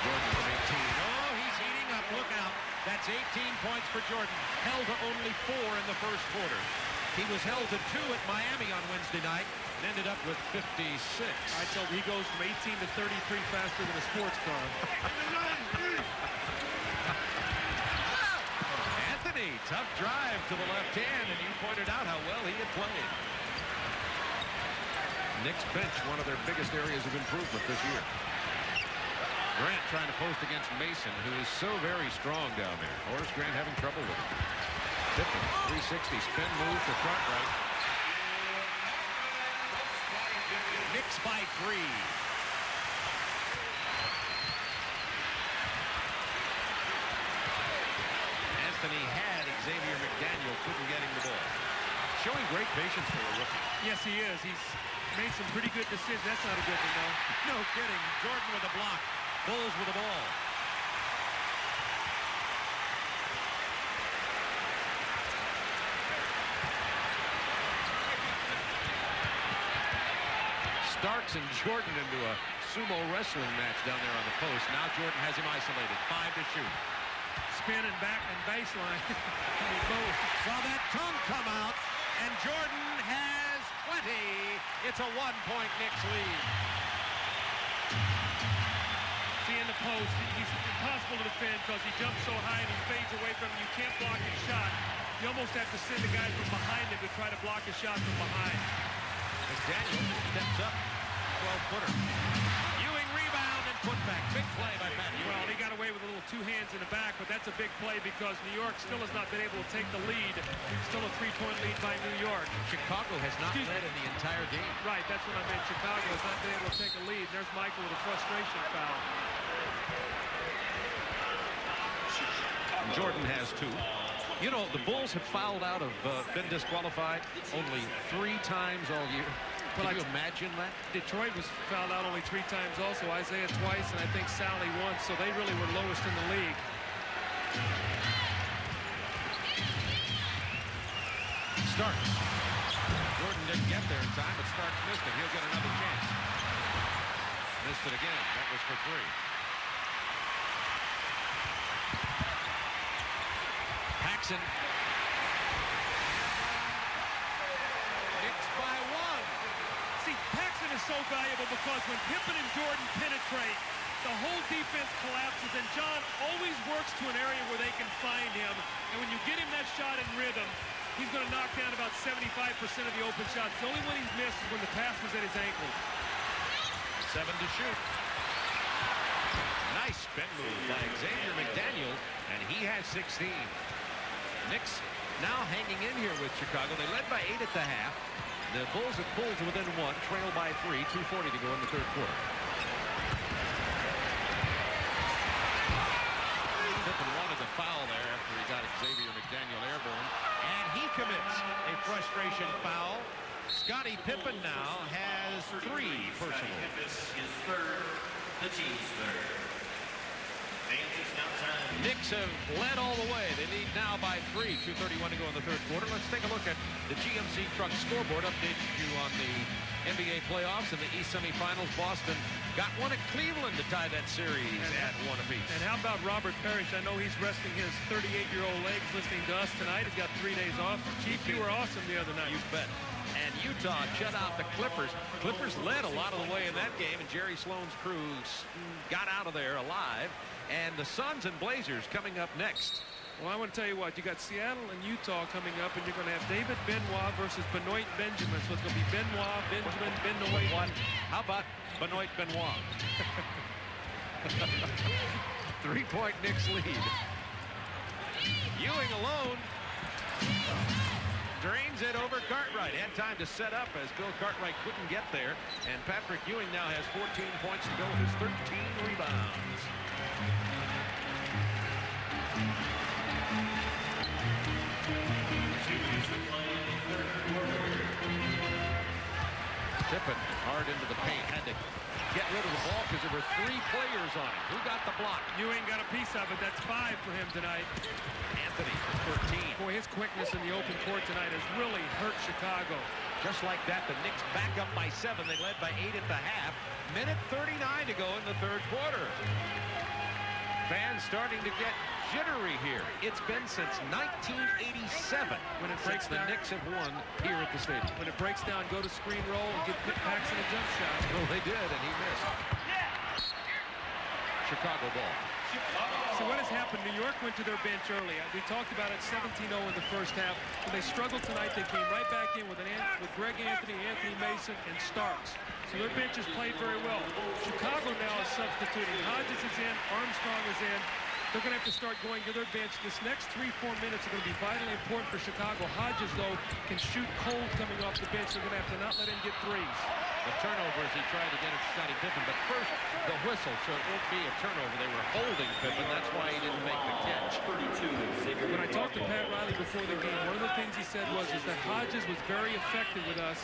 Jordan from 18. Oh, he's heating up. Look out. That's 18 points for Jordan. Held to only 4 in the first quarter. He was held to 2 at Miami on Wednesday night and ended up with 56. I told you he goes from 18 to 33 faster than a sports car. Anthony, tough drive to the left hand, and you pointed out how well he had played. Knicks bench, one of their biggest areas of improvement this year. Grant trying to post against Mason, who is so very strong down there. Horace Grant having trouble with him. Pippen, 360 spin move to front right. Knicks by 3. Anthony had Xavier McDaniel, couldn't get him the ball. Showing great patience for a rookie. Yes, he is. He's made some pretty good decisions. That's not a good one, though. No kidding. Jordan with a block. Bulls with the ball. Starks and Jordan into a sumo wrestling match down there on the post. Now Jordan has him isolated. 5 to shoot. Spin and back and baseline. Saw that tongue come out, and Jordan has 20. It's a 1-point Knicks lead. See, in the post, he's impossible to defend because he jumps so high and he fades away from him. You can't block his shot. You almost have to send the guy from behind him to try to block a shot from behind. McDaniel steps up, 12-footer. Ewing rebound and putback. Big play by Pat Ewing. Well, he got away with a little two hands in the back, but that's a big play because New York still has not been able to take the lead. Still a 3-point lead by New York. Chicago has not led in the entire game. Right, that's what I meant. Chicago has not been able to take a lead. There's Michael with a frustration foul. Jordan has 2. You know, the Bulls have fouled out of, been disqualified only 3 times all year. Can you imagine that? Detroit was fouled out only 3 times also. Isaiah twice, and I think Sally once. So they really were lowest in the league. Starks. Jordan didn't get there in time, but Starks missed it. He'll get another chance. Missed it again. That was for 3. Paxson. Knicks by 1. See, Paxson is so valuable because when Pippen and Jordan penetrate, the whole defense collapses, and John always works to an area where they can find him. And when you get him that shot in rhythm, he's going to knock down about 75% of the open shots. The only one he's missed is when the pass was at his ankle. 7 to shoot. Nice spin move by Xavier McDaniel, and he has 16. Knicks now hanging in here with Chicago. They led by 8 at the half. The Bulls have pulled to within 1, trail by 3, 2:40 to go in the third quarter. Pippen wanted to foul there after he got Xavier McDaniel airborne, and he commits a frustration foul. Scottie Pippen now has 3 personal. His third, the team's third. Knicks have led all the way. They lead now by 3. 2:31 to go in the third quarter. Let's take a look at the GMC Truck scoreboard. Updates you on the NBA playoffs and the East semifinals. Boston got one at Cleveland to tie that series at 1 apiece. And how about Robert Parrish? I know he's resting his 38-year-old legs listening to us tonight. He's got 3 days off. Chief, you were awesome the other night. You bet. And Utah shut out the Clippers. Clippers led a lot of the way in that game, and Jerry Sloan's crew got out of there alive. And the Suns and Blazers coming up next. Well, I want to tell you what. You got Seattle and Utah coming up, and you're going to have David Benoit versus Benoit Benjamin. So it's going to be Benoit, Benjamin, Benoit. What? How about Benoit Benoit? 3-point Knicks lead. Ewing alone. Drains it over Cartwright. Had time to set up as Bill Cartwright couldn't get there. And Patrick Ewing now has 14 points to go with his 13 rebounds. Pippen hard into the paint. Had to get rid of the ball because there were 3 players on him. Who got the block? Ewing got a piece of it. That's 5 for him tonight. Anthony for 13. Boy, his quickness in the open court tonight has really hurt Chicago. Just like that, the Knicks back up by 7. They led by 8 at the half. Minute 39 to go in the third quarter. Fans starting to get jittery here. It's been since 1987 when it breaks down. The Knicks have won here at the stadium. When it breaks down, go to screen roll and get Paxson a jump shot. Well, they did, and he missed. Chicago ball. So what has happened? New York went to their bench early. We talked about it, 17-0 in the first half. When they struggled tonight, they came right back in with Greg Anthony, Anthony Mason, and Starks. So their bench has played very well. Chicago now is substituting. Hodges is in, Armstrong is in. They're going to have to start going to their bench. This next 3-4 minutes are going to be vitally important for Chicago. Hodges, though, can shoot cold coming off the bench. They're going to have to not let him get threes. The turnover as he tried to get it to Scottie Pippen, but first the whistle, so it won't be a turnover. They were holding Pippen. That's why he didn't make the catch. When I talked to Pat Riley before the game, one of the things he said was that Hodges was very effective with us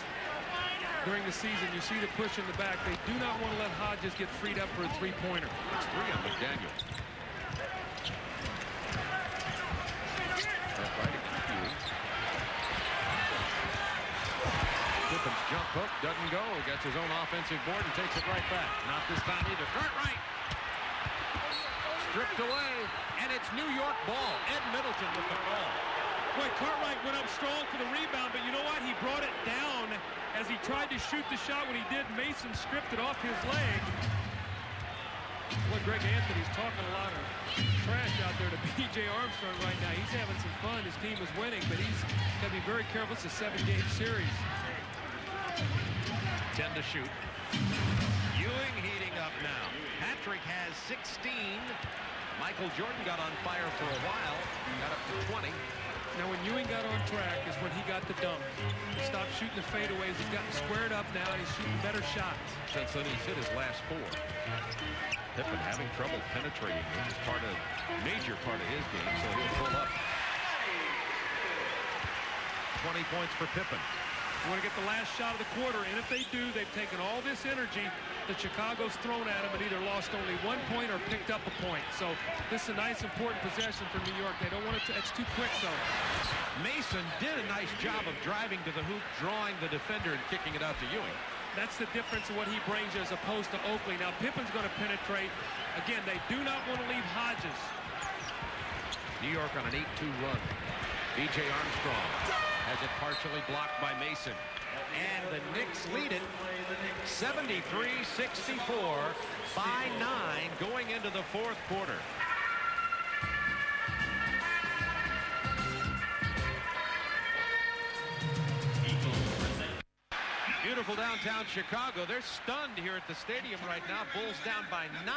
during the season. You see the push in the back. They do not want to let Hodges get freed up for a 3-pointer. It's 3 on McDaniel. Pippen's jump hook doesn't go. Gets his own offensive board and takes it right back. Not this time either. Cartwright stripped away, and it's New York ball. Ed Middleton with the ball. Boy, Cartwright went up strong for the rebound, but you know what? He brought it down as he tried to shoot the shot. When he did, Mason stripped it off his leg. Well, Greg Anthony's talking a lot of trash out there to B.J. Armstrong right now. He's having some fun. His team is winning, but he's got to be very careful. It's a 7-game series. 10 to shoot. Ewing heating up now. Patrick 16. Michael Jordan got on fire for a while, got up to 20. Now, when Ewing got on track is when he got the dunk. He stopped shooting the fadeaways. He's gotten squared up now, and he's shooting better shots. Since then, he's hit his last 4. Pippen having trouble penetrating, which is major part of his game, so he'll pull up. 20 points for Pippen. They want to get the last shot of the quarter, and if they do, they've taken all this energy that Chicago's thrown at them and either lost only 1 point or picked up a point. So this is a nice, important possession for New York. They don't want it to, it's too quick, though. Mason did a nice job of driving to the hoop, drawing the defender and kicking it out to Ewing. That's the difference of what he brings as opposed to Oakley. Now, Pippen's going to penetrate. Again, they do not want to leave Hodges. New York on an 8-2 run. B.J. Armstrong has it partially blocked by Mason. And the Knicks lead it 73-64 by 9 going into the 4th quarter. Beautiful downtown Chicago. They're stunned here at the stadium right now. Bulls down by 9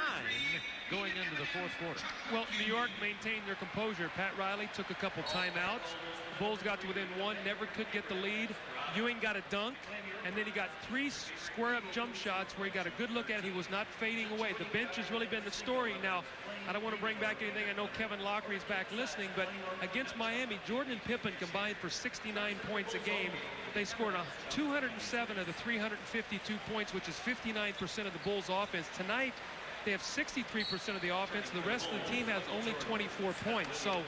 going into the 4th quarter. Well, New York maintained their composure. Pat Riley took a couple timeouts. Bulls got to within 1, never could get the lead. Ewing got a dunk, and then he got 3 square-up jump shots where he got a good look at it. He was not fading away. The bench has really been the story. Now, I don't want to bring back anything. I know Kevin Lockery is back listening, but against Miami, Jordan and Pippen combined for 69 points a game. They scored 207 of the 352 points, which is 59% of the Bulls' offense. Tonight, they have 63% of the offense. The rest of the team has only 24 points. So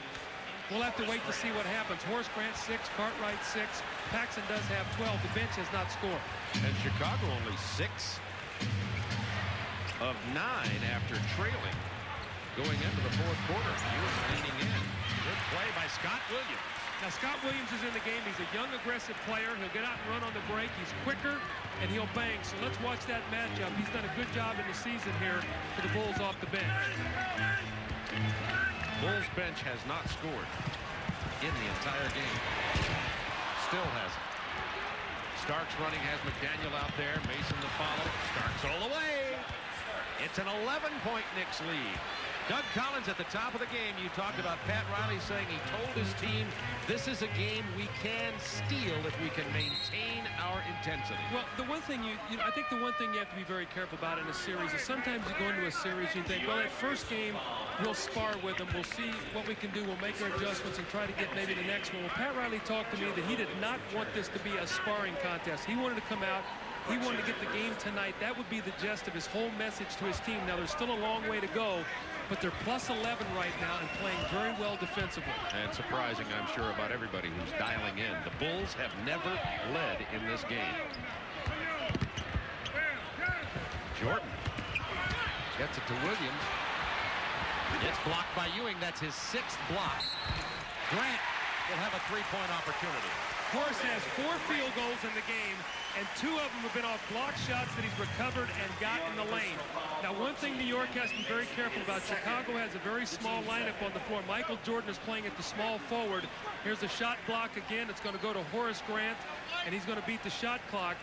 we'll have to wait to see what happens. Horace Grant 6, Cartwright 6. Paxson does have 12. The bench has not scored. And Chicago only 6 of 9 after trailing going into the 4th quarter. Ewing leaning in. Good play by Scott Williams. Now, Scott Williams is in the game. He's a young, aggressive player. He'll get out and run on the break. He's quicker, and he'll bang. So let's watch that matchup. He's done a good job in the season here for the Bulls off the bench. Bulls bench has not scored in the entire game. Still hasn't. Starks running, has McDaniel out there. Mason to follow. Starks all the way. It's an 11-point Knicks lead. Doug Collins at the top of the game. You talked about Pat Riley saying he told his team, this is a game we can steal if we can maintain our intensity. Well, the one thing I think the one thing you have to be very careful about in a series is sometimes you go into a series and you think, well, that first game we'll spar with them, we'll see what we can do, we'll make our adjustments and try to get maybe the next one. Well, Pat Riley talked to me that he did not want this to be a sparring contest. He wanted to come out. He wanted to get the game tonight. That would be the gist of his whole message to his team. Now, there's still a long way to go, but they're plus 11 right now and playing very well defensively. And surprising, I'm sure, about everybody who's dialing in. The Bulls have never led in this game. Jordan gets it to Williams. It's blocked by Ewing. That's his 6th block. Grant will have a 3-point opportunity. Horace has 4 field goals in the game, and 2 of them have been off block shots that he's recovered and got in the lane. Now, one thing New York has to be very careful about, Chicago has a very small lineup on the floor. Michael Jordan is playing at the small forward. Here's the shot block again. It's going to go to Horace Grant, and he's going to beat the shot clock.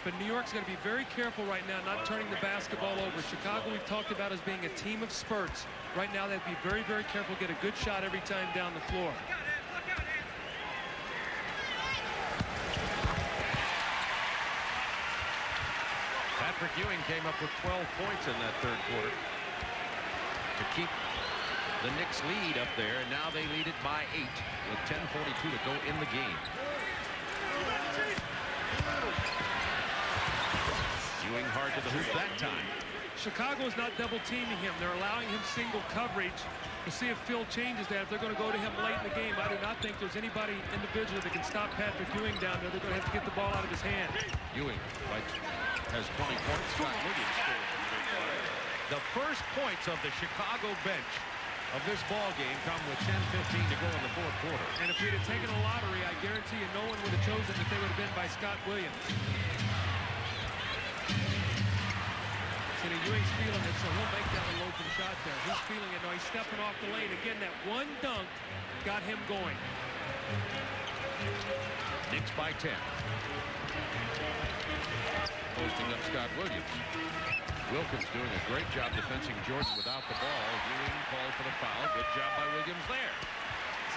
But New York's going to be very careful right now, not turning the basketball over. Chicago, we've talked about as being a team of spurts. Right now, they have to be very, very careful, get a good shot every time down the floor. Patrick Ewing came up with 12 points in that 3rd quarter to keep the Knicks lead up there, and now they lead it by 8 with 10:42 to go in the game. Ewing hard to the hoop that time. Chicago is not double teaming him. They're allowing him single coverage to see if Phil changes that. If they're going to go to him late in the game, I do not think there's anybody individually that can stop Patrick Ewing down there. They're going to have to get the ball out of his hand. Ewing has 20 points. Scott Williams scored. The first points of the Chicago bench of this ball game come with 10:15 to go in the 4th quarter. And if we'd have taken a lottery, I guarantee you no one would have chosen that they would have been by Scott Williams. And Ewing's feeling it, so he'll make that a local shot there. He's feeling it. No, he's stepping off the lane. Again, that one dunk got him going. Knicks by 10. Posting up Scott Williams. Wilkins doing a great job defending Jordan without the ball. Ewing called for the foul. Good job by Williams there.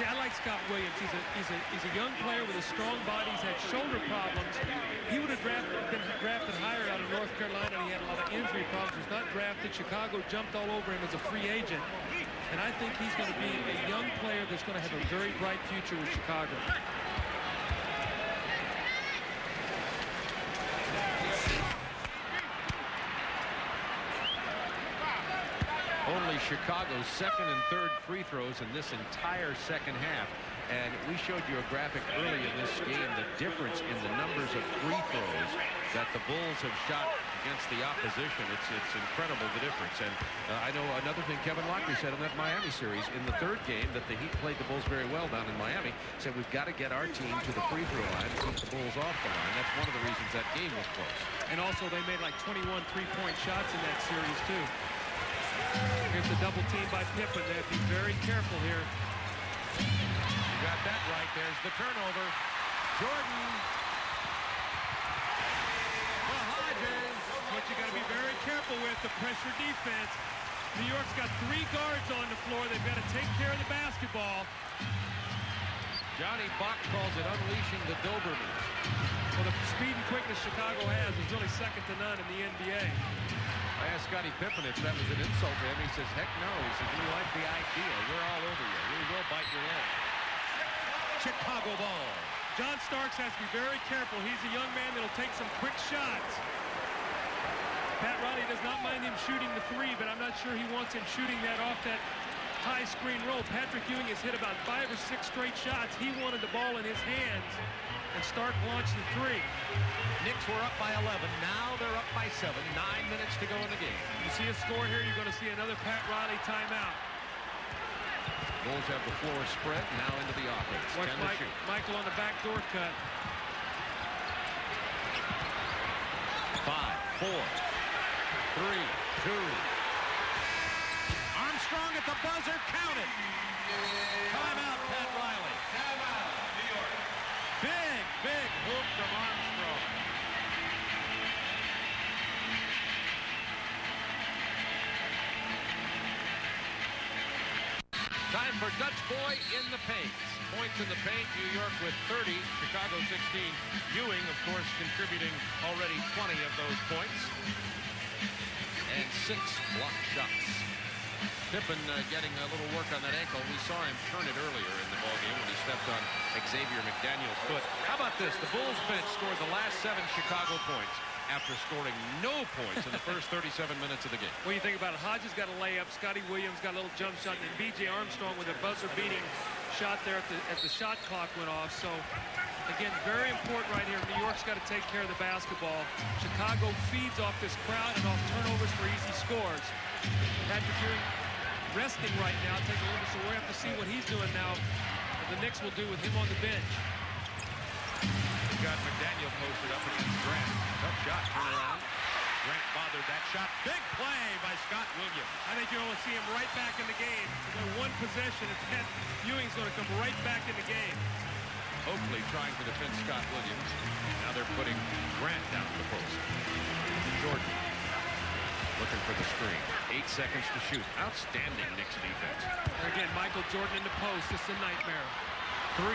See, I like Scott Williams. He's a young player with a strong body. He's had shoulder problems. He would have been drafted higher out of North Carolina, and he had a lot of injury problems. He was not drafted. Chicago jumped all over him as a free agent. And I think he's going to be a young player that's going to have a very bright future with Chicago. Only Chicago's second and third free throws in this entire second half. And we showed you a graphic early in this game, the difference in the numbers of free throws that the Bulls have shot against the opposition. It's incredible, the difference. And I know another thing Kevin Lockley said in that Miami series in the third game, that the Heat played the Bulls very well down in Miami, said we've got to get our team to the free throw line and keep the Bulls off the line. That's one of the reasons that game was close. And also they made like 21 three-point shots in that series too. Here's the double team by Pippen. They have to be very careful here. You got that right. There's the turnover. Jordan. The Hodges. What you got to be very careful with, the pressure defense. New York's got 3 guards on the floor. They've got to take care of the basketball. Johnny Bach calls it unleashing the Dobermans. Well, the speed and quickness Chicago has is really second to none in the NBA. I asked Scottie Pippen if that was an insult to him. He says, heck no. He says, we like the idea. We're all over you. We will bite your leg. Chicago ball. John Starks has to be very careful. He's a young man that'll take some quick shots. Pat Riley does not mind him shooting the 3, but I'm not sure he wants him shooting that off that high screen roll. Patrick Ewing has hit about 5 or 6 straight shots. He wanted the ball in his hands, and Stark launched the 3. Knicks were up by 11. Now they're up by 7. 9 minutes to go in the game. You see a score here, you're going to see another Pat Riley timeout. Bulls have the floor spread. Now into the offense. Watch Michael on the backdoor cut. 5, 4, 3, 2. Armstrong at the buzzer. Count it. Timeout, Pat Riley. Timeout, New York. Big hook from Armstrong. Time for Dutch Boy in the paint. Points in the paint, New York with 30, Chicago 16. Ewing, of course, contributing already 20 of those points. And 6 block shots. Pippen getting a little work on that ankle. We saw him turn it earlier in the ballgame when he stepped on Xavier McDaniel's foot. How about this? The Bulls bench scored the last 7 Chicago points after scoring no points in the first 37 minutes of the game. Well, you think about it, Hodges got a layup, Scotty Williams got a little jump shot, and B.J. Armstrong with a buzzer-beating shot there at the shot clock went off. So, again, very important right here. New York's got to take care of the basketball. Chicago feeds off this crowd and off turnovers for easy scores. Patrick Ewing resting right now, taking a little bit, so we'll have to see what he's doing now. What the Knicks will do with him on the bench. We got McDaniel posted up against Grant. Tough shot, turn around. Grant bothered that shot. Big play by Scott Williams. I think you're going to see him right back in the game. With one possession, and Ewing's going to come right back in the game. Oakley trying to defend Scott Williams. Now they're putting Grant down the post. Jordan looking for the screen. 8 seconds to shoot. Outstanding Knicks defense. And again, Michael Jordan in the post. It's a nightmare. 3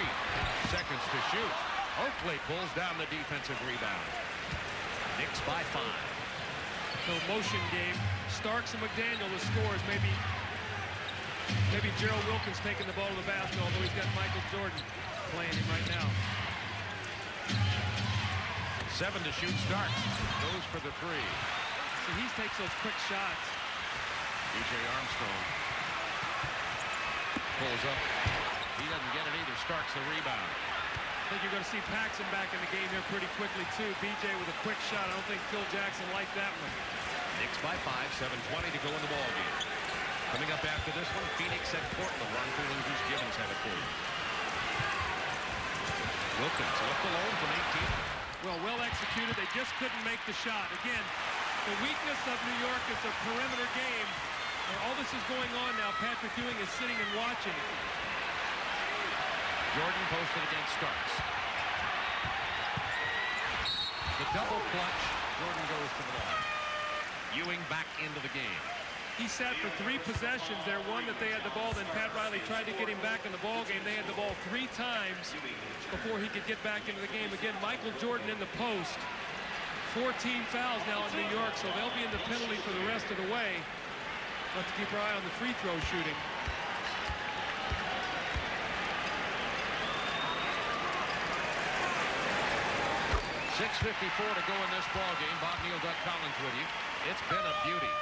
seconds to shoot. Oakley pulls down the defensive rebound. Knicks by 5. So motion game. Starks and McDaniel the scores. Maybe Gerald Wilkins taking the ball to the basket, although he's got Michael Jordan playing him right now. 7 to shoot. Starks goes for the 3. So he takes those quick shots. B.J. Armstrong pulls up. He doesn't get it either. Starks the rebound. I think you're going to see Paxson back in the game here pretty quickly, too. B.J. with a quick shot. I don't think Phil Jackson liked that one. Knicks by 5, 7:20 to go in the ballgame. Coming up after this one, Phoenix at Portland. Ron Cooley, Bruce Gibbons have it for you. Wilkins left alone from 18. Well executed. They just couldn't make the shot. Again, the weakness of New York is a perimeter game. And all this is going on now. Patrick Ewing is sitting and watching. Jordan posted against Starks. The double clutch. Jordan goes to the line. Ewing back into the game. He sat for 3 possessions there, one that they had the ball, then Pat Riley tried to get him back in the ball game. They had the ball 3 times before he could get back into the game. Again, Michael Jordan in the post. 14 fouls now in New York, so they'll be in the penalty for the rest of the way. We'll have to keep our eye on the free throw shooting. 6:54 to go in this ball game. Bob Neal, Doug Collins with you. It's been a beauty.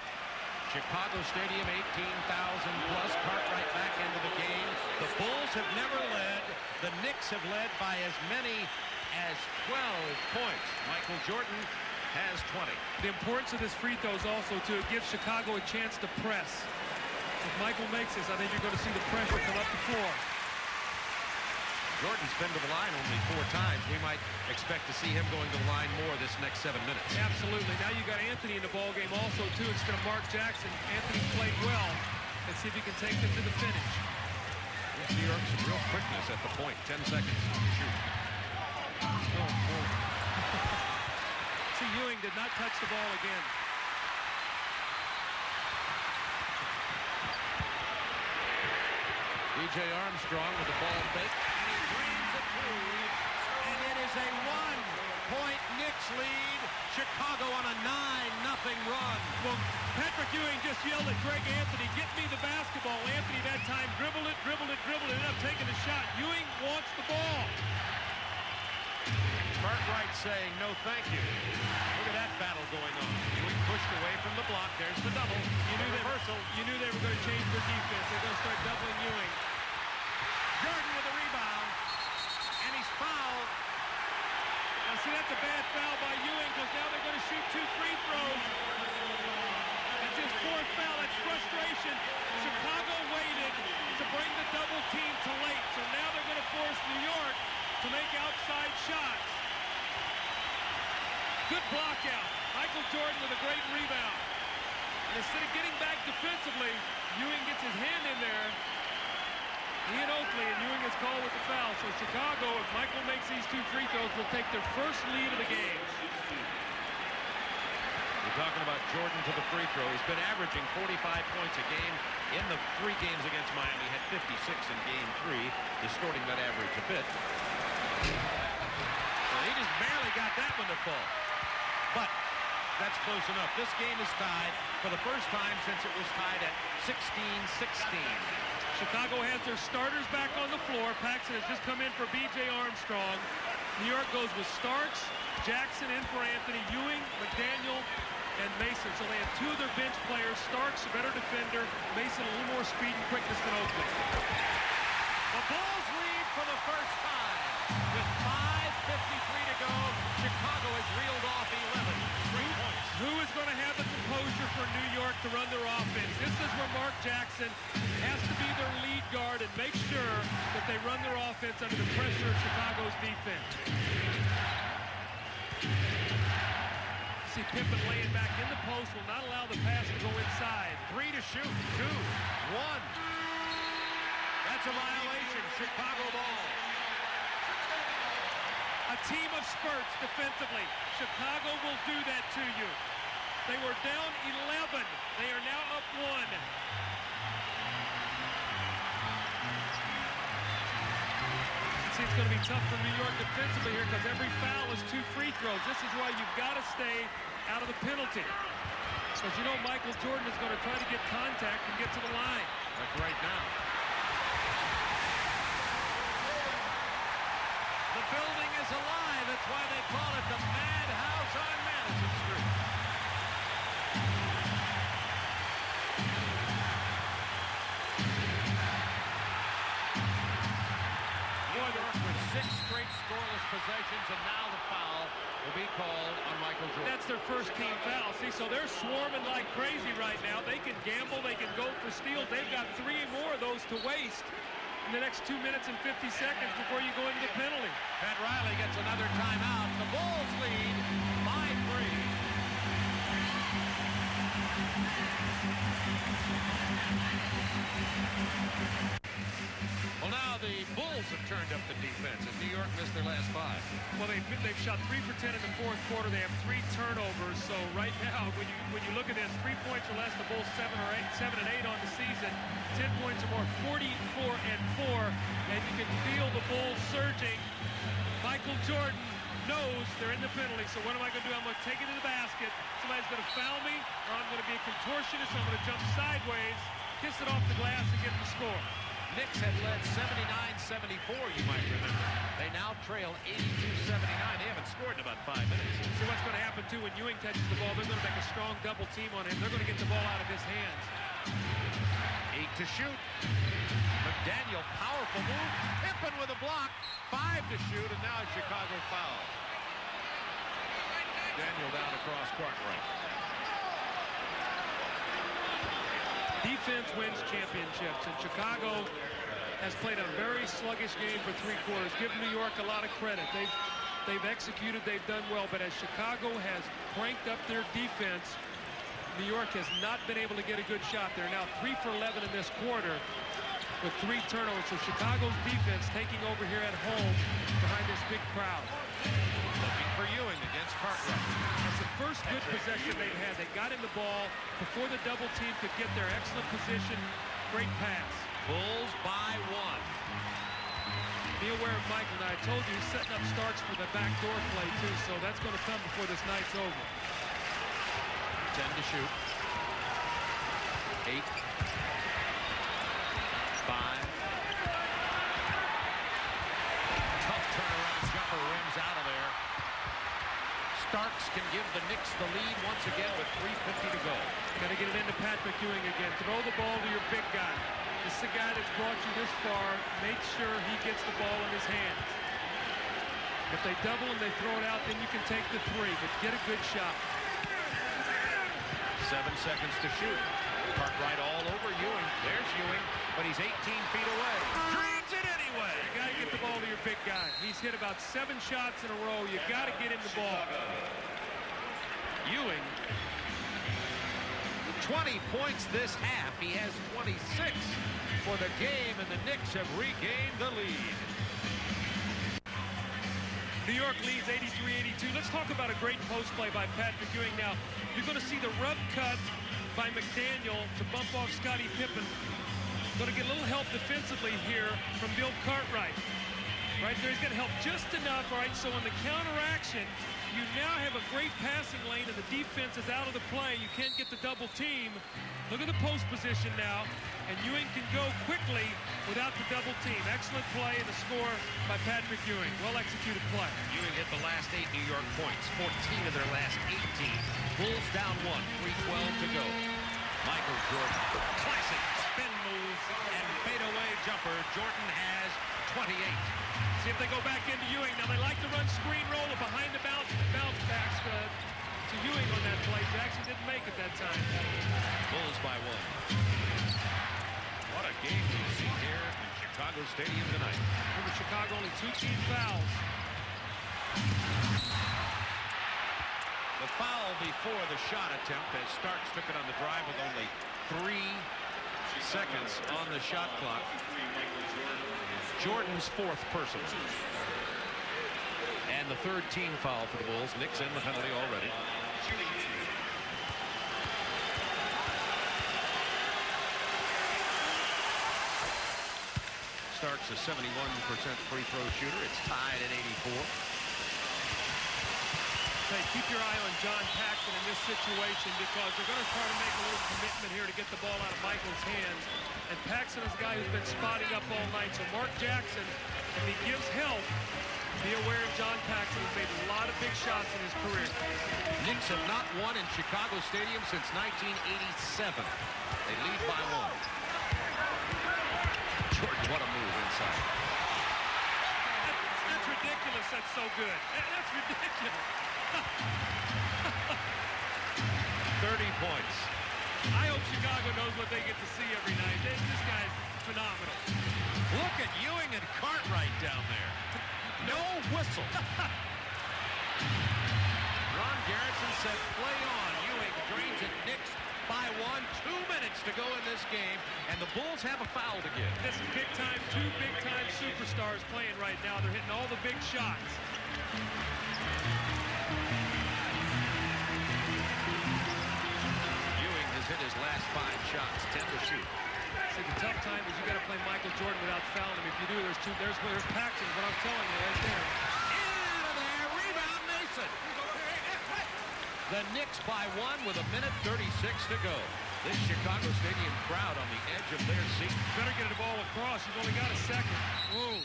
Chicago Stadium, 18,000 plus. Cartwright back into the game. The Bulls have never led. The Knicks have led by as many as 12 points. Michael Jordan has 20. The importance of this free throw is also to give Chicago a chance to press. If Michael makes this, I think you're going to see the pressure come up the floor. Jordan's been to the line only 4 times. We might expect to see him going to the line more this next 7 minutes. Absolutely. Now you got Anthony in the ball game also, too, instead of Mark Jackson. Anthony played well. Let's see if he can take them to the finish. Gives New York some real quickness at the point. 10 seconds to shoot. See, Ewing did not touch the ball again. B.J. Armstrong with the ball fake. And he drains it through. And it is a 1-point Knicks lead. Chicago on a 9-0 run. Well, Patrick Ewing just yelled at Greg Anthony, get me the basketball. Anthony that time dribbled it, ended up taking the shot. Ewing wants the ball. Cartwright saying no thank you. Look at that battle going on. Ewing pushed away from the block. There's the double. You knew they were going to change their defense. They're going to start doubling Ewing. Jordan with the rebound. And he's fouled. Now see, that's a bad foul by Ewing because now they're going to shoot 2 free throws. That's his 4th foul. That's frustration. Chicago waited to bring the double team to late. So now they're going to force New York to make outside shots. Good block out. Michael Jordan with a great rebound. And instead of getting back defensively, Ewing gets his hand in there. He and Oakley, and Ewing is called with the foul. So Chicago, if Michael makes these 2 free throws, will take their first lead of the game. We're talking about Jordan to the free throw. He's been averaging 45 points a game in the 3 games against Miami. Had 56 in game 3, distorting that average a bit. Well, he just barely got that one to fall. But that's close enough. This game is tied for the first time since it was tied at 16-16. Chicago has their starters back on the floor. Paxson has just come in for B.J. Armstrong. New York goes with Starks, Jackson in for Anthony, Ewing, McDaniel, and Mason. So they have 2 of their bench players. Starks, a better defender. Mason, a little more speed and quickness than Oakley. The Bulls lead for the first time. With 5:53 to go, Chicago has reeled off 11. 3 points. Who is going to have the composure for New York to run their offense? This is where Mark Jackson has to be their lead guard and make sure that they run their offense under the pressure of Chicago's defense. See Pippen laying back in the post, will not allow the pass to go inside. 3 to shoot. 2, 1. That's a violation. Chicago ball. A team of spurts defensively. Chicago will do that to you. They were down 11. They are now up 1. See, it's going to be tough for New York defensively here because every foul is 2 free throws. This is why you've got to stay out of the penalty. Because you know Michael Jordan is going to try to get contact and get to the line. Like right now. The building is alive. That's why they call it the Madhouse on Madison Street. New York with 6 straight scoreless possessions, and now the foul will be called on Michael Jordan. That's their first team foul. See, so they're swarming like crazy right now. They can gamble. They can go for steals. They've got 3 more of those to waste in the next 2 minutes and 50 seconds before you go into the penalty. Pat Riley gets another timeout. The Bulls lead by 3. Well, now the Bulls have turned up the defense as New York missed their last 5. Well, they've shot 3 for 10 in the fourth quarter. They have 3 turnovers. So right now, when you look at this, 3 points or less, the Bulls 7 and 8 on the season. 10 points or more, 44 and 4, and you can feel the Bulls surging. Michael Jordan knows they're in the penalty, so what am I going to do? I'm going to take it to the basket. Somebody's going to foul me, or I'm going to be a contortionist. I'm going to jump sideways, kiss it off the glass, and get the score. Knicks had led 79-74, you might remember. They now trail 82-79. They haven't scored in about 5 minutes. See what's going to happen, too, when Ewing touches the ball. They're going to make a strong double team on him. They're going to get the ball out of his hands. 8 to shoot. McDaniel, powerful move. Pippen with a block. 5 to shoot, and now Chicago foul. Daniel down across court right. Defense wins championships, and Chicago has played a very sluggish game for 3 quarters. Give New York a lot of credit. They've executed, they've done well, but as Chicago has cranked up their defense, New York has not been able to get a good shot. They're now 3 for 11 in this quarter with 3 turnovers. So Chicago's defense taking over here at home behind this big crowd. Looking for Ewing against Cartwright. That's the first good possession they've had. They got in the ball before the double team could get their excellent position. Great pass. Bulls by 1. Be aware of Michael. Now, I told you he's setting up Starks for the backdoor play, too, so that's going to come before this night's over. 10 to shoot. 8. 5. Tough turnaround jumper, rims out of there. Starks can give the Knicks the lead once again with 3:50 to go. Got to get it into Patrick Ewing again. Throw the ball to your big guy. This is the guy that's brought you this far. Make sure he gets the ball in his hands. If they double and they throw it out, then you can take the 3, but get a good shot. 7 seconds to shoot. Cartwright all over Ewing. There's Ewing, but he's 18 feet away. Drains it anyway. You got to get the ball to your big guy. He's hit about 7 shots in a row. You got to get him the ball. Ewing, 20 points this half. He has 26 for the game, and the Knicks have regained the lead. New York leads 83-82. Let's talk about a great post play by Patrick Ewing. Now, you're going to see the rub cut by McDaniel to bump off Scottie Pippen. Going to get a little help defensively here from Bill Cartwright. Right there, he's going to help just enough. All right, so on the counter action, you now have a great passing lane, and the defense is out of the play. You can't get the double team. Look at the post position now, and Ewing can go quickly without the double team. Excellent play, and the score by Patrick Ewing. Well-executed play. Ewing hit the last 8 New York points, 14 of their last 18. Bulls down 1, 3:12 to go. Michael Jordan, classic spin moves and fadeaway jumper. Jordan has 28. See if they go back into Ewing. Now, they like to run screen roll or behind the bounce backs to Ewing on that play. Jackson didn't make it that time. Bulls by 1. What a game we've seen here in Chicago Stadium tonight. Remember, Chicago only 2 team fouls. The foul before the shot attempt as Starks took it on the drive with only 3 seconds on the shot clock. Jordan's 4th personal. And the 3rd team foul for the Bulls. Knicks in the penalty already. Starks a 71% free throw shooter. It's tied at 84. Hey, keep your eye on John Paxson in this situation because they're going to try to make a little commitment here to get the ball out of Michael's hands. And Paxson is a guy who's been spotting up all night. So Mark Jackson, if he gives help, be aware of John Paxson. He's made a lot of big shots in his career. Knicks have not won in Chicago Stadium since 1987. They lead by 1. Jordan, what a move inside. That's ridiculous. That's so good. That's ridiculous. 30 points. I hope Chicago knows what they get to see every night. This guy's phenomenal. Look at Ewing and Cartwright down there. No whistle. Ron Garrison said play on. Ewing drains it. Knicks by 1. 2 minutes to go in this game, and the Bulls have a foul to give. This is big time, two big-time superstars playing right now. They're hitting all the big shots. Ewing has hit his last 5 shots, 10 to shoot. See, the tough time is you got to play Michael Jordan without fouling him. If you do, there's Paxson, what I'm telling you right there. Out of there, rebound Mason. The Knicks by 1 with 1:36 to go. This Chicago Stadium crowd on the edge of their seat. Better get the ball across. You've only got a second. Whoa.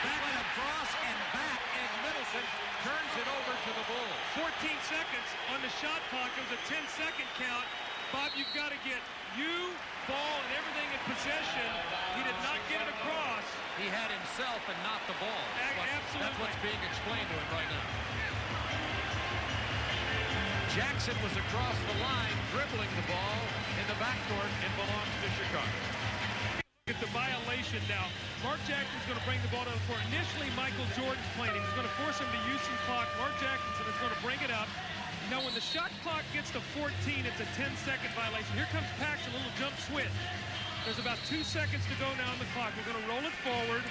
Back and across and back, and Middleton turns it over to the Bulls. 14 seconds on the shot clock. It was a 10-second count. Bob, you've got to get ball, and everything in possession. He did not get it across. He had himself and not the ball. Absolutely. That's what's being explained to him right now. Jackson was across the line, dribbling the ball in the backcourt. It belongs to Chicago. Look at the violation now. Mark Jackson's going to bring the ball to the floor. Initially, Michael Jordan's playing. He's going to force him to use some clock. Mark Jackson is going to bring it up. Now, when the shot clock gets to 14, it's a 10-second violation. Here comes Paxson, a little jump switch. There's about 2 seconds to go now on the clock. We're going to roll it forward.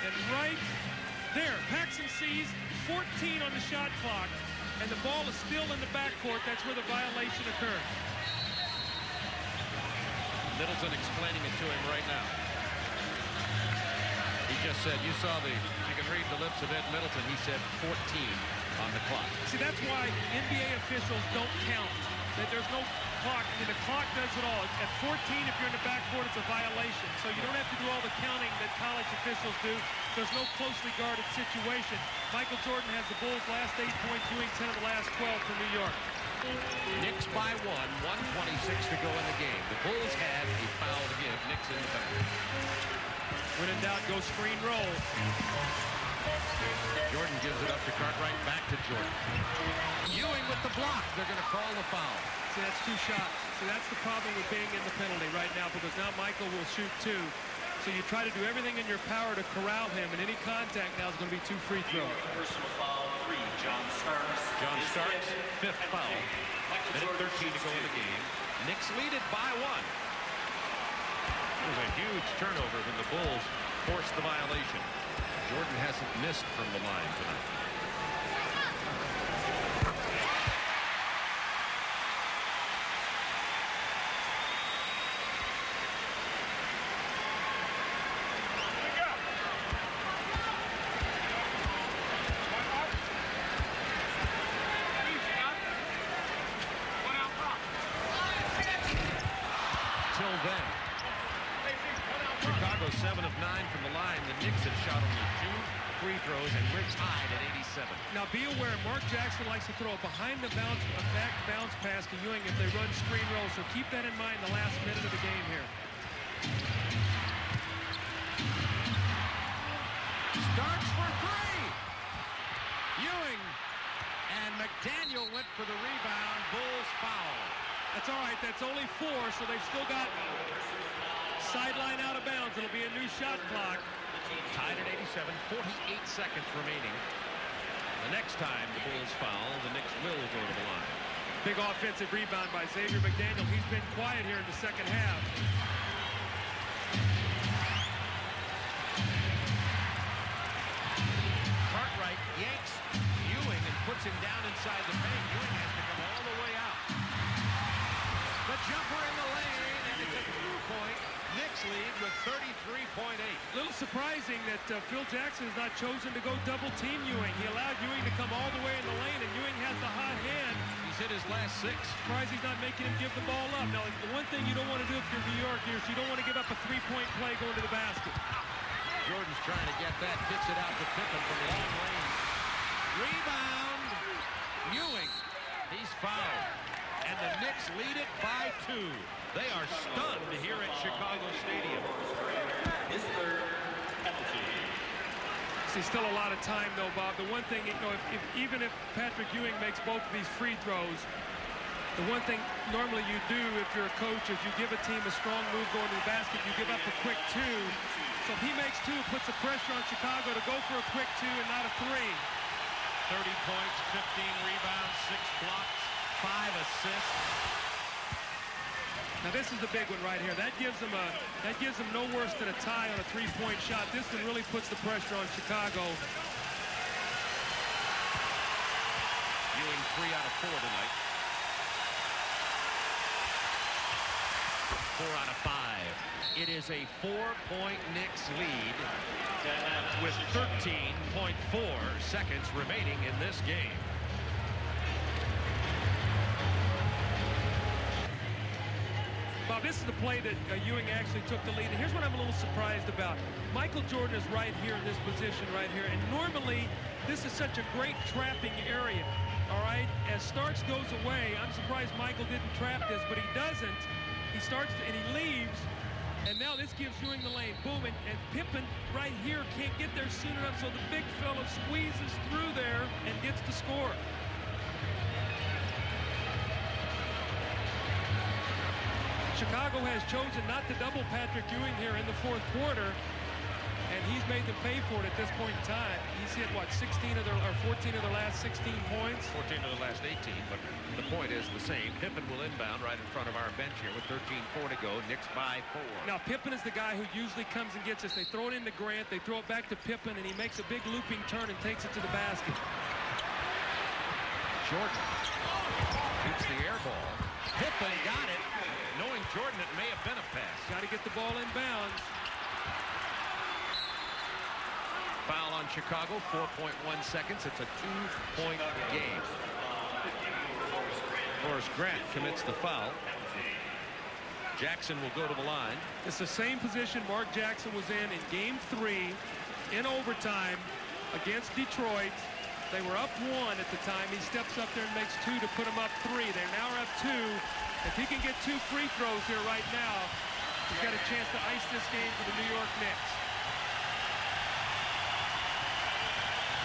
And right there, Paxson sees 14 on the shot clock, and the ball is still in the backcourt. That's where the violation occurred. Middleton explaining it to him right now. He just said, you can read the lips of Ed Middleton. He said 14 on the clock. See, that's why NBA officials don't count. That there's no clock. I mean, the clock does it all. At 14, if you're in the backcourt, it's a violation. So you don't have to do all the counting that college officials do. There's no closely guarded situation. Michael Jordan has the Bulls' last 8 points, Ewing 10 of the last 12 for New York. Knicks by 1, 1:26 to go in the game. The Bulls had a foul to give. Knicks in the penalty. When in doubt, go screen roll. Jordan gives it up to Cartwright, back to Jordan. Ewing with the block. They're going to call the foul. See, that's 2 shots. See, that's the problem with being in the penalty right now, because now Michael will shoot 2. So you try to do everything in your power to corral him, and any contact now is going to be 2 free throws. Personal foul 3, John Starks. John Starks, 5th foul. Minute 13 to go in the game. Knicks lead it by 1. It was a huge turnover when the Bulls forced the violation. Jordan hasn't missed from the line tonight. Till then, Chicago 7 of 9 from the line. The Knicks have shot only 2 free throws, and we're tied at 87. Now be aware, Mark Jackson likes to throw a behind the bounce, a back bounce pass to Ewing if they run screen roll. So keep that in mind the last minute of the game here. Starks for 3. Ewing and McDaniel went for the rebound. Bulls foul. That's all right. That's only 4, so they've still got sideline out of bounds. It'll be a new shot clock. Tied at 87, 48 seconds remaining. The next time the Bulls foul, the Knicks will go to the line. Big offensive rebound by Xavier McDaniel. He's been quiet here in the second half. Cartwright yanks Ewing and puts him down inside the paint. Ewing has to come all the way out. The jumper in the lane, and it's a 2-point. Knicks lead with 33.8. A little surprising that Phil Jackson has not chosen to go double team Ewing. He allowed Ewing to come all the way in the lane, and Ewing has the hot hand. He's hit his last 6. Surprised he's not making him give the ball up. Now, the one thing you don't want to do if you're New York is you don't want to give up a 3-point play going to the basket. Jordan's trying to get that, kicks it out to Pippen from long range. Rebound, Ewing. He's fouled. And the Knicks lead it by 2. They are stunned here at Chicago Stadium. His 3rd penalty. See, still a lot of time, though, Bob. The one thing, you know, even if Patrick Ewing makes both of these free throws, the one thing normally you do if you're a coach is you give a team a strong move going to the basket. You give up a quick 2. So if he makes 2, it puts the pressure on Chicago to go for a quick 2 and not a 3. 30 points, 15 rebounds, 6 blocks. 5 assists. Now this is the big one right here. That gives them no worse than a tie on a three-point shot. This one really puts the pressure on Chicago. Ewing 3 out of 4 tonight. 4 out of 5. It is a 4-point Knicks lead with 13.4 seconds remaining in this game. Bob, this is the play that Ewing actually took the lead. And here's what I'm a little surprised about. Michael Jordan is right here in this position right here. And normally, this is such a great trapping area. All right? As Starks goes away, I'm surprised Michael didn't trap this, but he doesn't. He starts and he leaves. And now this gives Ewing the lane. Boom. And Pippen right here can't get there soon enough. So the big fella squeezes through there and gets the score. Chicago has chosen not to double Patrick Ewing here in the fourth quarter, and he's made them pay for it at this point in time. He's hit, what, 14 of their last 16 points? 14 of the last 18, but the point is the same. Pippen will inbound right in front of our bench here with 13:4 to go. Knicks by 4. Now, Pippen is the guy who usually comes and gets us. They throw it into Grant, they throw it back to Pippen, and he makes a big looping turn and takes it to the basket. Jordan shoots the air ball. Pippen got it. Knowing Jordan, it may have been a pass. Got to get the ball in bounds. Foul on Chicago, 4.1 seconds. It's a 2-point game. Horace Grant commits the foul. Jackson will go to the line. It's the same position Mark Jackson was in Game 3 in overtime against Detroit. They were up 1 at the time. He steps up there and makes 2 to put them up 3. They now are up 2. If he can get 2 free throws here right now, he's got a chance to ice this game for the New York Knicks.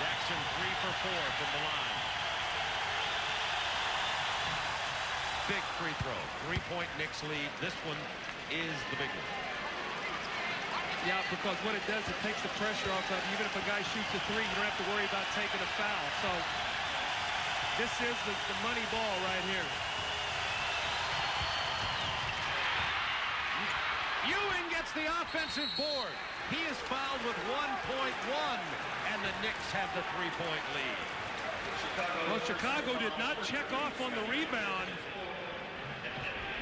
Jackson 3 for 4 from the line. Big free throw. 3-point Knicks lead. This one is the big one. Yeah, because what it does, it takes the pressure off of even if a guy shoots a 3, you don't have to worry about taking a foul. So this is the money ball right here. Ewing gets the offensive board. He is fouled with 1.1, and the Knicks have the 3-point lead. Well, Chicago did not check off on the rebound.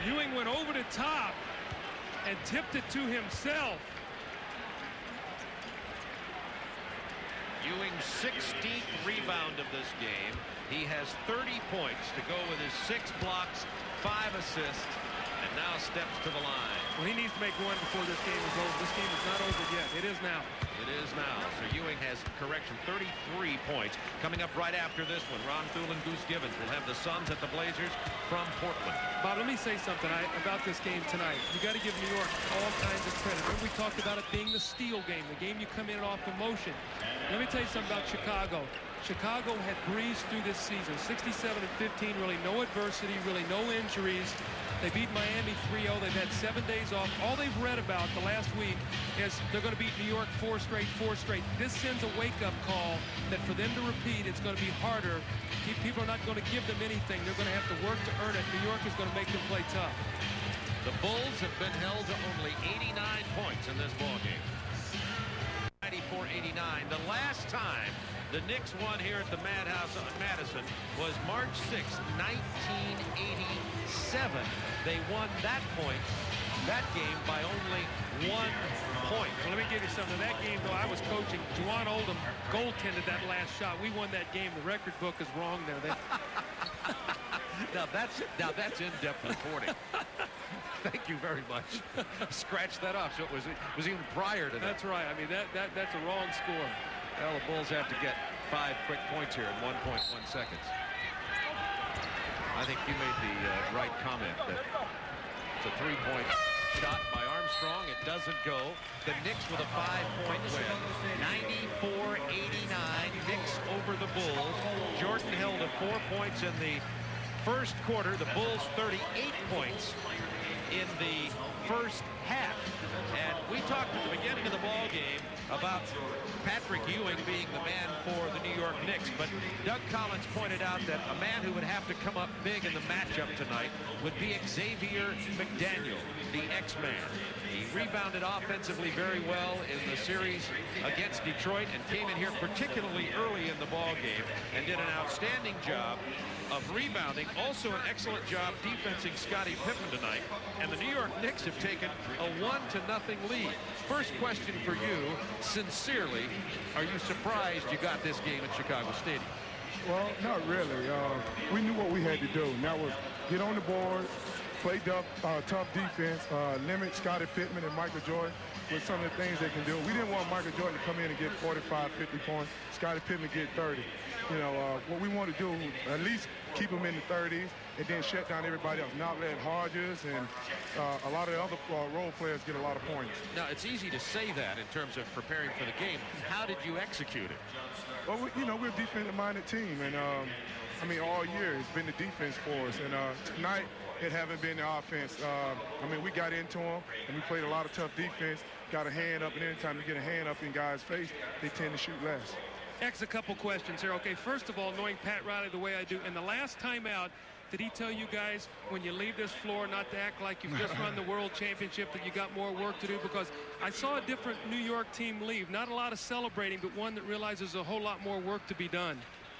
Ewing went over the top and tipped it to himself. Ewing's 16th rebound of this game. He has 30 points to go with his 6 blocks, 5 assists, and now steps to the line. Well, he needs to make one before this game is over. This game is not over yet. It is now. It is now. So Ewing has, correction, 33 points. Coming up right after this one, Ron Thule and Goose Gibbons will have the Suns at the Blazers from Portland. Bob, let me say something about this game tonight. You got to give New York all kinds of credit. Remember we talked about it being the steal game, the game you come in off emotion. Let me tell you something about Chicago. Chicago had breezed through this season, 67-15, really no adversity, really no injuries. They beat Miami 3-0. They've had 7 days off. All they've read about the last week is they're going to beat New York 4 straight. This sends a wake-up call that for them to repeat, it's going to be harder. People are not going to give them anything. They're going to have to work to earn it. New York is going to make them play tough. The Bulls have been held to only 89 points in this ballgame. 94-89. The last time the Knicks won here at the Madhouse on Madison was March 6, 1987. They won that game by only 1 point. Well, let me give you something. That game, though, I was coaching. Juwan Oldham goaltended that last shot. We won that game. The record book is wrong there. Now that's in-depth reporting. Thank you very much. Scratch that off. So it was even prior to that. That's right. I mean, that's a wrong score. Well, the Bulls have to get 5 quick points here in 1.1 seconds. I think you made the right comment that it's a 3-point shot by Armstrong. It doesn't go. The Knicks with a 5-point win. 94-89. Knicks over the Bulls. Jordan held to 4 points in the first quarter. The Bulls 38 points in the first half. And we talked at the beginning of the ball game about Patrick Ewing being the man for the New York Knicks, but Doug Collins pointed out that a man who would have to come up big in the matchup tonight would be Xavier McDaniel, the X-Man. He rebounded offensively very well in the series against Detroit and came in here particularly early in the ball game and did an outstanding job of rebounding. Also an excellent job defensing Scottie Pippen tonight. And the New York Knicks have taken a 1-0 lead. First question for you, sincerely, are you surprised you got this game at Chicago Stadium? Well, not really. We knew what we had to do, and that was get on the board, play tough defense, limit Scottie Pippen and Michael Jordan with some of the things they can do. We didn't want Michael Jordan to come in and get 45, 50 points, Scottie Pippen get 30. You know, what we want to do, at least keep them in the 30s and then shut down everybody else, not let Hodges and a lot of the other role players get a lot of points. Now, it's easy to say that in terms of preparing for the game. How did you execute it? Well, you know, we're a defensive-minded team, and I mean, all year it's been the defense for us, and tonight it haven't been the offense. I mean, we got into them, and we played a lot of tough defense, got a hand up, and anytime you get a hand up in guys' face, they tend to shoot less. X, a couple questions here. Okay, first of all, knowing Pat Riley the way I do, in the last time out, did he tell you guys when you leave this floor not to act like you've just run the world championship, that you got more work to do? Because I saw a different New York team leave. Not a lot of celebrating, but one that realizes a whole lot more work to be done.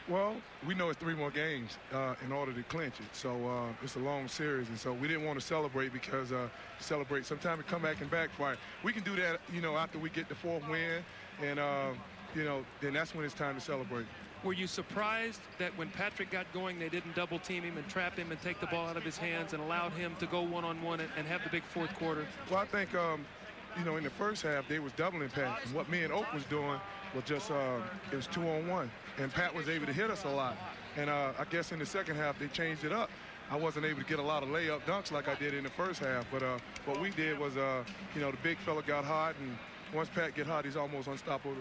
Well, we know it's 3 more games in order to clinch it. So it's a long series, and so we didn't want to celebrate because sometimes we come back and backfire. We can do that, you know, after we get the 4th win, and you know, then that's when it's time to celebrate. Were you surprised that when Patrick got going, they didn't double team him and trap him and take the ball out of his hands and allowed him to go one-on-one and have the big 4th quarter? Well, I think, you know, in the first half, they was doubling Pat. And what me and Oak was doing was just, it was 2-on-1. And Pat was able to hit us a lot. And I guess in the second half, they changed it up. I wasn't able to get a lot of layup dunks like I did in the first half. But what we did was, you know, the big fella got hot. And once Pat get hot, he's almost unstoppable.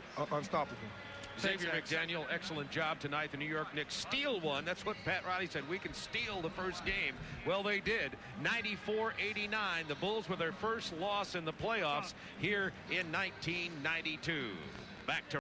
Xavier McDaniel, excellent job tonight. The New York Knicks steal one. That's what Pat Riley said. We can steal the first game. Well, they did. 94-89. The Bulls with their first loss in the playoffs here in 1992. Back to